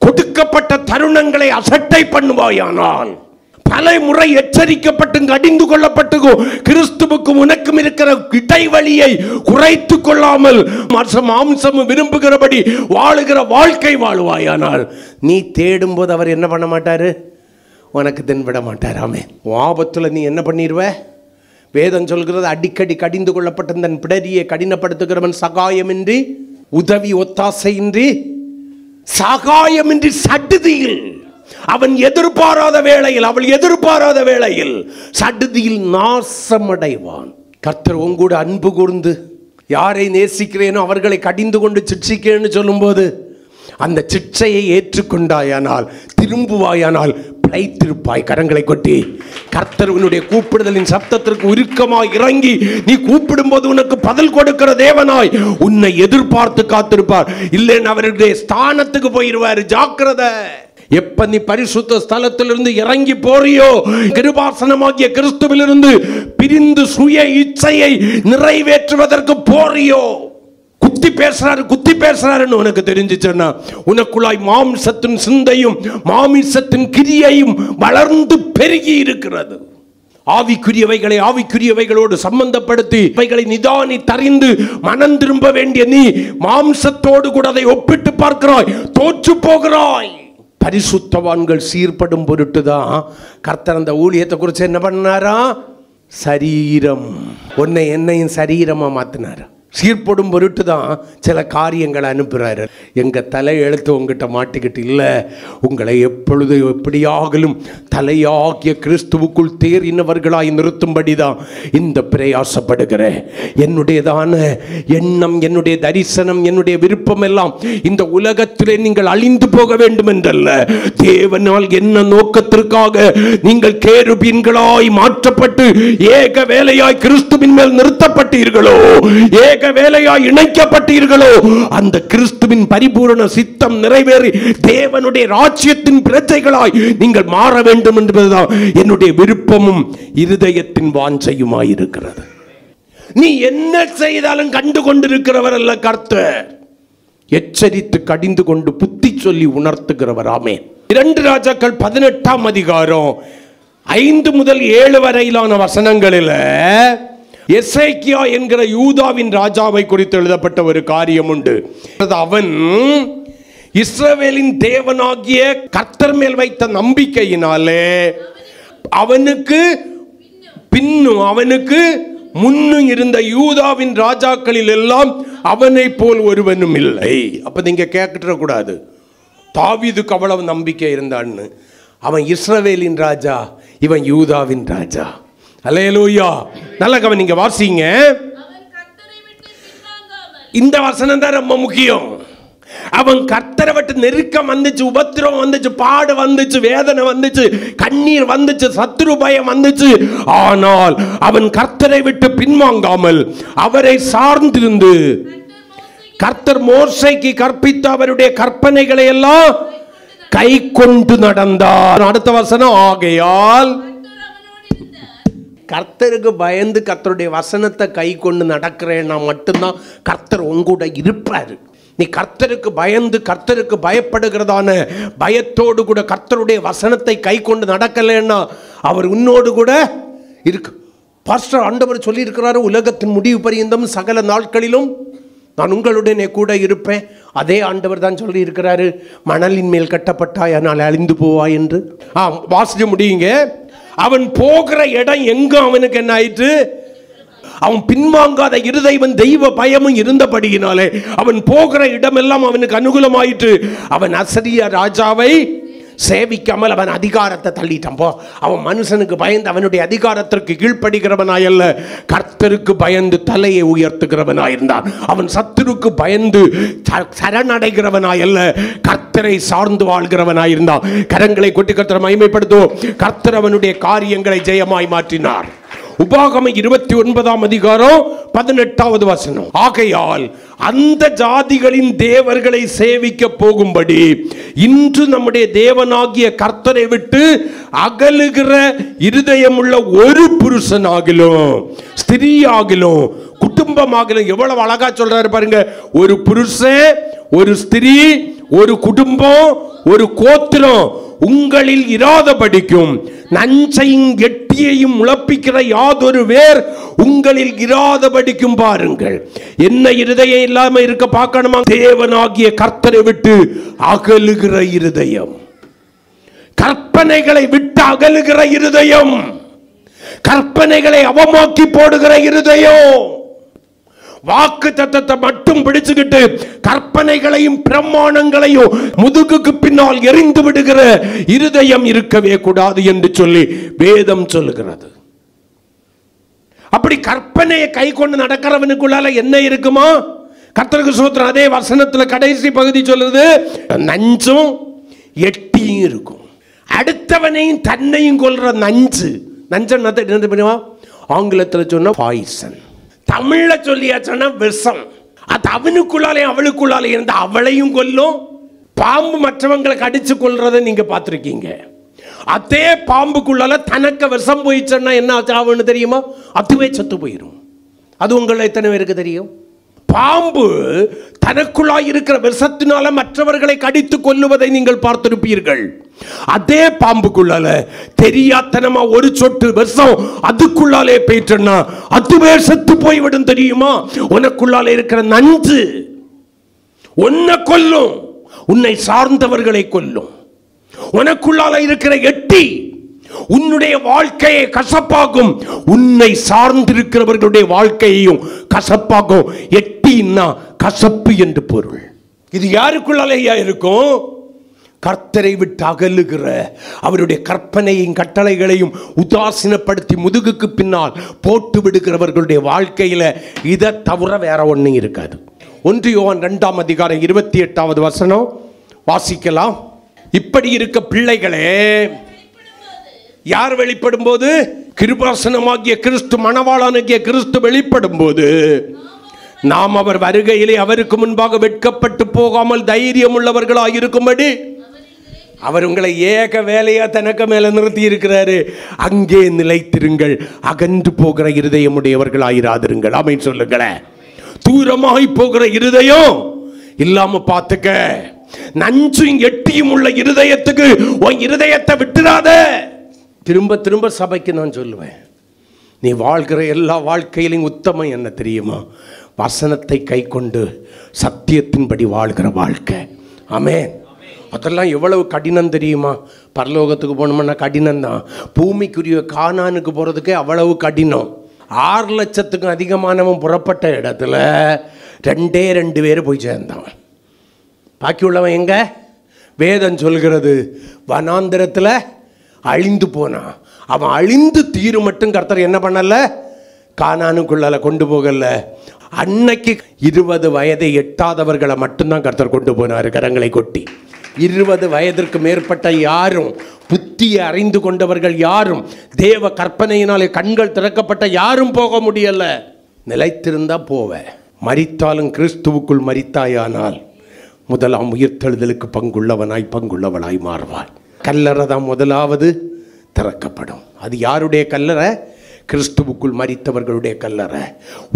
கொடுக்கப்பட்ட தருணங்களை அசட்டை பண்ணுவாயானால், பல முறை எச்சரிக்கப்பட்டு கடிந்து கொள்ளப்பட்டு கிறிஸ்துவுக்கும் உனக்கும் இருக்கிற இடைவெளியை குறைத்து கொள்ளாமல் மாம்சம் விரும்புகிறபடி வாழுகிற வாழ்க்கை வாழ்வாயானால், நீ தேடும் போது அவர் என்ன பண்ண மாட்டாரு? உனக்கு தென்பட மாட்டாராமே. ஆபத்துல நீ என்ன பண்ணிடுவ? வேதம் சொல்கிறது, அடிக்கடி கடிந்து கொள்ளப்பட்ட தன் பிடரியை கடினப்படுத்துகிறவன் சகாயமின்றி உதவி ஒத்தாசையின்றி சகாயமின்றி சடுதியில், அவன் எதிர்பாராத வேளையில், அவள் எதிர்பாராத வேளையில் சடுதியில் நாசமடைவான். கர்த்தர் உங்கூட அன்பு கூர்ந்து யாரை நேசிக்கிறேனோ அவர்களை கடிந்து கொண்டு சிட்சிக்கிறேன்னு சொல்லும்போது அந்த சிட்சையை ஏற்றுக்கொண்டாயானால், திரும்புவாயானால் பிழைத்திருப்பாய். கரங்களை கொட்டி கர்த்தர் உன்னுடைய கூப்பிடுதலின் சப்தத்திற்கு உருக்கமாய் இறங்கி நீ கூப்பிடும் போது உனக்கு பதில் கொடுக்கிற தேவனாய் உன்னை எதிர்பார்த்து காத்திருப்பார். இல்லைன்னு அவருடைய ஸ்தானத்துக்கு போயிருவாரு. ஜாக்கிரதை. எப்ப நீ பரிசுத்த ஸ்தலத்திலிருந்து இறங்கி போறியோ, கிருபாசனமாகிய கிறிஸ்துவிலிருந்து பிரிந்து சுய இச்சையை நிறைவேற்றுவதற்கு போறியோ, குத்தி பேசுறாருன்னு உனக்கு தெரிஞ்சிச்சுன்னா உனக்குள்ளாய் மாம்சத்தின் சிந்தையும் மாமிசத்தின் கிரியையும் வளர்ந்து பெருகி இருக்கிறது. ஆவிக்குரியவைகளை ஆவிக்குரியவைகளோடு சம்பந்தப்படுத்தி இவைகளை நிதானி தறிந்து மனம் திரும்ப வேண்டிய நீ மாம்சத்தோடு கூட அதை ஒப்பிட்டு பார்க்கிறாய், தோற்று போகிறாய். பரிசுத்தவான்கள் சீர்படும் பொருட்டுதான் கர்த்தர் அந்த ஊழியத்தை குறித்து என்ன பண்ணாரா? சரீரம், உன்னை என்னையும் சரீரமா மாத்தினாரா. சீர்படும் பொருட்டு தான் சில காரியங்களை அனுப்புகிறாரு. எங்கள் தலை எழுத்து உங்ககிட்ட மாட்டிக்கிட்டு இல்லை, உங்களை எப்பொழுது எப்படியாகலும் தலையாகிய கிறிஸ்துவுக்குள் தேறினவர்களாய் நிறுத்தும்படி தான் இந்த பிரயாசப்படுகிறேன். என்னுடையதான எண்ணம், என்னுடைய தரிசனம், என்னுடைய விருப்பம் எல்லாம் இந்த உலகத்திலே நீங்கள் அழிந்து போக வேண்டும் என்றல்ல, தேவனால் என்ன நோக்கத்திற்காக நீங்கள் கேருபீன்களாய் மாற்றப்பட்டு ஏக வேலையாய் கிறிஸ்துவின் மேல் நிறுத்தப்பட்டீர்களோ, ஏக வேலையாய் இணைக்கப்பட்டீர்களோ, அந்த கிறிஸ்துவின் பரிபூரண சித்தம் நிறைவேறி தேவனுடைய ராஜ்யத்தின் பிரஜைகளாய் நீங்கள் மாற வேண்டும் என்பதுதான் என்னுடைய விருப்பமும் இருதயத்தின் வாஞ்சையுமாய் இருக்கிறது. நீ என்ன செய்தாலும் கண்டு கொண்டிருக்கிறவர் அல்ல கர்த்தர், எச்சரித்து கடிந்து கொண்டு புத்தி சொல்லி உணர்த்துகிறவர். ஆமென். 2 ராஜாக்கள் 18ஆம் அதிகாரம் 5 முதல் 7 வரையிலான வசனங்களில் எசேக்கியா என்கிற யூதாவின் ராஜாவை குறித்து எழுதப்பட்ட ஒரு காரியம் உண்டு. அவன் இஸ்ரவேலின் தேவனாகிய கர்த்தர் மேல் வைத்த நம்பிக்கையினாலே அவனுக்கு பின்னும் அவனுக்கு முன்னும் இருந்த யூதாவின் ராஜாக்களில் எல்லாம் அவனை போல் ஒருவனும் இல்லை. அப்ப நீங்க கேட்க கூடாது, தாவீதுக்கு அவ்வளவு நம்பிக்கை இருந்தான்னு. அவன் இஸ்ரவேலின் ராஜா, இவன் யூதாவின் ராஜா. அல்லேலூயா. நல்ல கவனிங்க, வாசிங்க. இந்த வசனம் தான் ரொம்ப முக்கியம். அவன் கர்த்தரை விட்டு நெருக்கம் வந்துச்சு, உபத்திரம் வந்துச்சு, பாடு வந்துச்சு, வேதனை வந்துச்சு, கண்ணீர் வந்துச்சு, சத்துரு பயம் வந்துச்சு. ஆனால் அவன் கர்த்தரை விட்டு பின்வாங்காமல் அவரை சார்ந்திருந்து கர்த்தர் மோசேக்கு கற்பித்த அவருடைய கற்பனைகளை எல்லாம் கை கொண்டு நடந்தார். அடுத்த வசனம், ஆகையால் கர்த்தருக்கு பயந்து கர்த்தருடைய வசனத்தை கை கொண்டு நடக்கிறேன்னா மட்டும்தான் கர்த்தர் உங்கூட இருப்பார். நீ கர்த்தருக்கு பயந்து கர்த்தருக்கு பயப்படுகிறதான பயத்தோடு கூட கர்த்தருடைய வசனத்தை கை கொண்டு நடக்கலைன்னா அவர் உன்னோடு கூட இருக்கு. பாஸ்டர், ஆண்டவர் சொல்லி இருக்கிறாரு, உலகத்தின் முடிவு பரியந்தம் சகல நாட்களிலும் நான் உங்களுடனே கூட இருப்பேன். அதே ஆண்டவர் தான் சொல்லி இருக்கிறாரு, மணலின் மேல் கட்டப்பட்டாய் ஆனால் அழிந்து போவாய் என்று. வாசிக்க முடியுங்க. அவன் போகிற இடம் எங்க அவனுக்கு என்ன ஆயிற்று? அவன் பின்வாங்காத இருதயம் தெய்வ பயமும் இருந்தபடியினாலே அவன் போகிற இடமெல்லாம் அவனுக்கு அனுகூலமாயிற்று. அவன் அசரிய ராஜாவை சேவிக்காமல் அவன் அதிகாரத்தை தள்ளிட்டான். போ, அவன் மனுஷனுக்கு பயந்து அவனுடைய அதிகாரத்திற்கு கீழ்ப்படுகிறவனாய் அல்ல, கர்த்தருக்கு பயந்து தலையை உயர்த்துகிறவனாயிருந்தான். அவன் சத்துருக்கு பயந்து சரணடைகிறவனாய் அல்ல, கர்த்தரை சார்ந்து வாழ்கிறவனாயிருந்தான். கரங்களை கொட்டி கர்த்தரை மகிமைப்படுத்துவோம். கர்த்தர் அவனுடைய காரியங்களை ஜெயமாய் மாற்றினார். உபாகமம் 29ஆம் அதிகாரம் 18வது வசனம், ஆகையால் அந்த ஜாதிகளின் தேவர்களை சேவிக்க போகும்படி இன்று நம்முடைய தேவனாகிய கர்த்தரை விட்டு அகலுகிற இருதயமுள்ள ஒரு புருஷனாகிலும் ஸ்திரீயாகிலும் குடும்பமாகிலும், எவ்வளவு அழகா சொல்றாரு பாருங்க. ஒரு புருஷன், ஒரு ஸ்திரீ, ஒரு குடும்பம், ஒரு கோத்திரம் உங்களில் இராதபடிக்கும் நஞ்சையும் எட்டியையும் முளப்பிக்கிற யாதொரு வேர் உங்களில் இராதபடிக்கும் பாருங்கள். என்ன இருதயம் இல்லாம இருக்க பார்க்கணுமா? தேவனாகிய கர்த்தரை விட்டு அகலுகிற இருதயம், கற்பனைகளை விட்டு அகலுகிற இருதயம், கற்பனைகளை அவமாக்கி போடுகிற இருதயம், வாக்கு தத்தத்தை மட்டும் பிடிச்சுக்கிட்டு கற்பனைகளையும் பிரமாணங்களையும் முதுகுக்கு பின்னால் எரிந்து விடுகிற இருதயம் இருக்கவே கூடாது என்று சொல்லி வேதம் சொல்லுகிறது. அப்படி கற்பனையை கை கொண்டு நடக்கிறவனுக்குள்ளால என்ன இருக்குமா? கர்த்தருக்கு ஸ்தோத்திரம். அதே வசனத்துல கடைசி பகுதி சொல்லுது, நஞ்சும் எட்டியும் இருக்கும். அடுத்தவனையும் தன்னையும் கொல்ற நஞ்சு. நஞ்சு ஆங்கிலத்தில் சொன்ன பாய்சன், தமிழ்ல சொல்லியாச்சுன்னா விஷம். அது அவனுக்குள்ளாலே அவளுக்குள்ளாலே இருந்து அவளையும் கொல்லும். பாம்பு மற்றவங்களை கடிச்சு கொல்றதை நீங்க பார்த்துருக்கீங்க. அதே பாம்புக்குள்ளால தனக்கு விஷம் போயிடுச்சுன்னா என்ன ஆகுன்னு தெரியுமா? அதுவே செத்து போயிடும். அது உங்களை எத்தனை பேருக்கு தெரியும்? பாம்பு தனக்குள்ளாய் இருக்கிற விஷத்தினால மற்றவர்களை கடித்து கொல்லுவதை நீங்கள் பார்த்திருப்பீர்கள். அதே பாம்புக்குள்ளால தெரியாதனமா ஒரு சொட்டு விஷம் அதுக்குள்ளாலே போயிட்டுன்னா அதுவே செத்து போய்விடும். தெரியுமா? உனக்குள்ளாலே இருக்கிற நஞ்சு உன்னை கொல்லும், உன்னை சார்ந்தவர்களை கொல்லும். உனக்குள்ளால இருக்கிற எட்டி உன்னுடைய வாழ்க்கையை கசப்பாகும், உன்னை சார்ந்திருக்கிறவர்களுடைய வாழ்க்கையையும் கசப்பாகும். எட்டின்னா கசப்பு என்று பொருள். இது யாருக்குள்ளாலேயா இருக்கும்? கர்த்தரை விட்டு அகலுகிற, அவருடைய கற்பனையும் கட்டளைகளையும் உதாசீனப்படுத்தி முதுகுக்கு பின்னால் போட்டு விடுகிறவர்களுடைய வாழ்க்கையில இதை தவிர வேற ஒன்றும் இருக்காது. 1 யோவான் 2ஆம் அதிகாரம் 28வது வசனம் வாசிக்கலாம். இப்படி இருக்க பிள்ளைகளே, யார் வெளிப்படும் போது? கிருபாசனமாகிய கிறிஸ்து, மணவாளனாகிய கிறிஸ்து வெளிப்படும் போது நாம் அவர் வருகையிலே அவருக்கு முன்பாக வெட்கப்பட்டு போகாமல் தைரியம் உள்ளவர்களாக இருக்கும்படி அவர் உங்களை ஏக வேலையா தனக்கு மேல நிறுத்தி இருக்கிறாரு. அங்கே நிலைத்திருங்கள், அகன்று போகிற இருதயம் உடையவர்களாயிராதிருங்கள். ஆமென் சொல்லுங்களேன். தூரமாய் போகிற இருதயம் இல்லாம பார்த்துக்க. நஞ்சும் எட்டியும் உள்ள இருதயத்துக்கு உன் இருதயத்தை விட்டுறாத. திரும்ப திரும்ப சபைக்கு நான் சொல்லுவேன், நீ வாழ்கிற எல்லா வாழ்க்கையிலும் உத்தமம் என்ன தெரியுமா? வசனத்தை கை கொண்டு சத்தியத்தின்படி வாழ்கிற வாழ்க்கை. ஆமென். அதெல்லாம் எவ்வளவு கடினம் தெரியுமா? பரலோகத்துக்கு போனோம்னா கடினம் தான். பூமிக்குரிய கானானுக்கு போகிறதுக்கே அவ்வளவு கடினம். 6 லட்சத்துக்கும் அதிகமானவன் புறப்பட்ட இடத்துல 2 பேர் போய் சேர்ந்தான். பாக்கி உள்ளவன் எங்க? வேதம் சொல்கிறது வனாந்திரத்தில் அழிந்து போனான். அவன் அழிந்து தீரு மட்டும் கர்த்தர் என்ன பண்ணல? கானானுக்குள்ளால கொண்டு போகல. அன்னைக்கு 20 வயதை எட்டாதவர்களை மட்டும்தான் கர்த்தர் கொண்டு போனார் கரங்களை கொட்டி. 20 வயதிற்கு மேற்பட்ட யாரும், புத்தியை அறிந்து கொண்டவர்கள் யாரும், தேவ கற்பனையினாலே கண்கள் திறக்கப்பட்ட யாரும் போக முடியல. நிலைத்திருந்தா போவ. மரித்தாலும் கிறிஸ்துவுக்குள் மரித்தாயானால் முதலாம் உயிர்த்தெழுதலுக்கு பங்குள்ளவளாய் மாறுவாள். கல்லறை தான் முதலாவது திறக்கப்படும். அது யாருடைய கல்லறை? கிறிஸ்துவுக்குள் மரித்தவர்களுடைய கல்லறை.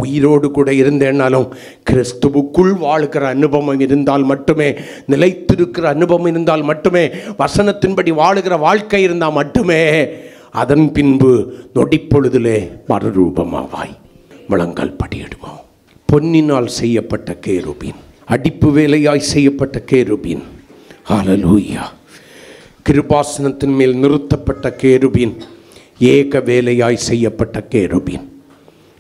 உயிரோடு கூட இருந்தேனாலும் கிறிஸ்துவுக்குள் வாழ்கிற அனுபவம் இருந்தால் மட்டுமே, நிலைத்திருக்கிற அனுபவம் இருந்தால் மட்டுமே, வசனத்தின்படி வாழுகிற வாழ்க்கை இருந்தால் மட்டுமே அதன் பின்பு நொடிப்பொழுதிலே மறுரூபமாவாய். முழங்கால் படியிடுவோம். பொன்னினால் செய்யப்பட்ட கேருபீன், அடிப்பு வேலையாய் செய்யப்பட்ட கேருபீன். ஹல்லேலூயா. கிருபாசனத்தின் மேல் நிறுத்தப்பட்ட கேருபீன், ஏக வேலையாய் செய்யப்பட்ட கேருபீன்,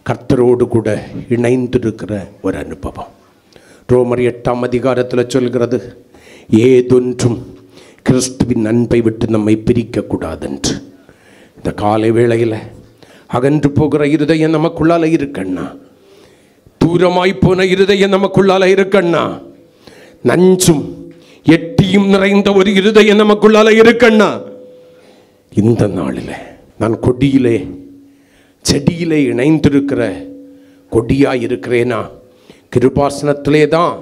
கர்த்தரோடு கூட இணைந்திருக்கிற ஒரு அனுபவம். ரோமர் 8ஆம் அதிகாரத்தில் சொல்கிறது, ஏதொன்றும் கிறிஸ்துவின் அன்பை விட்டு நம்மை பிரிக்கக்கூடாதென்று. இந்த காலை வேளையில் அகன்று போகிற இருதயம் நமக்குள்ளால இருக்கண்ணா, தூரமாய் போன இருதயம் நமக்குள்ளால இருக்கண்ணா, நஞ்சும் எட்டியும் நிறைந்த ஒரு இருதயம் நமக்குள்ளால இருக்கண்ணா. இந்த நாளில் நான் கொடியிலே செடியிலே இணைந்திருக்கிற கொடியாய் இருக்கிறேனா? கிருபாசனத்திலே தான்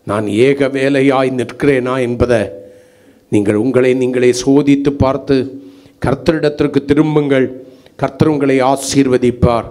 நான் ஏக வேலையாய் நிற்கிறேனா என்பதை நீங்கள் உங்களை நீங்களே சோதித்து பார்த்து கர்த்தரிடத்திற்கு திரும்புங்கள். கர்த்தர் உங்களை ஆசீர்வதிப்பார்.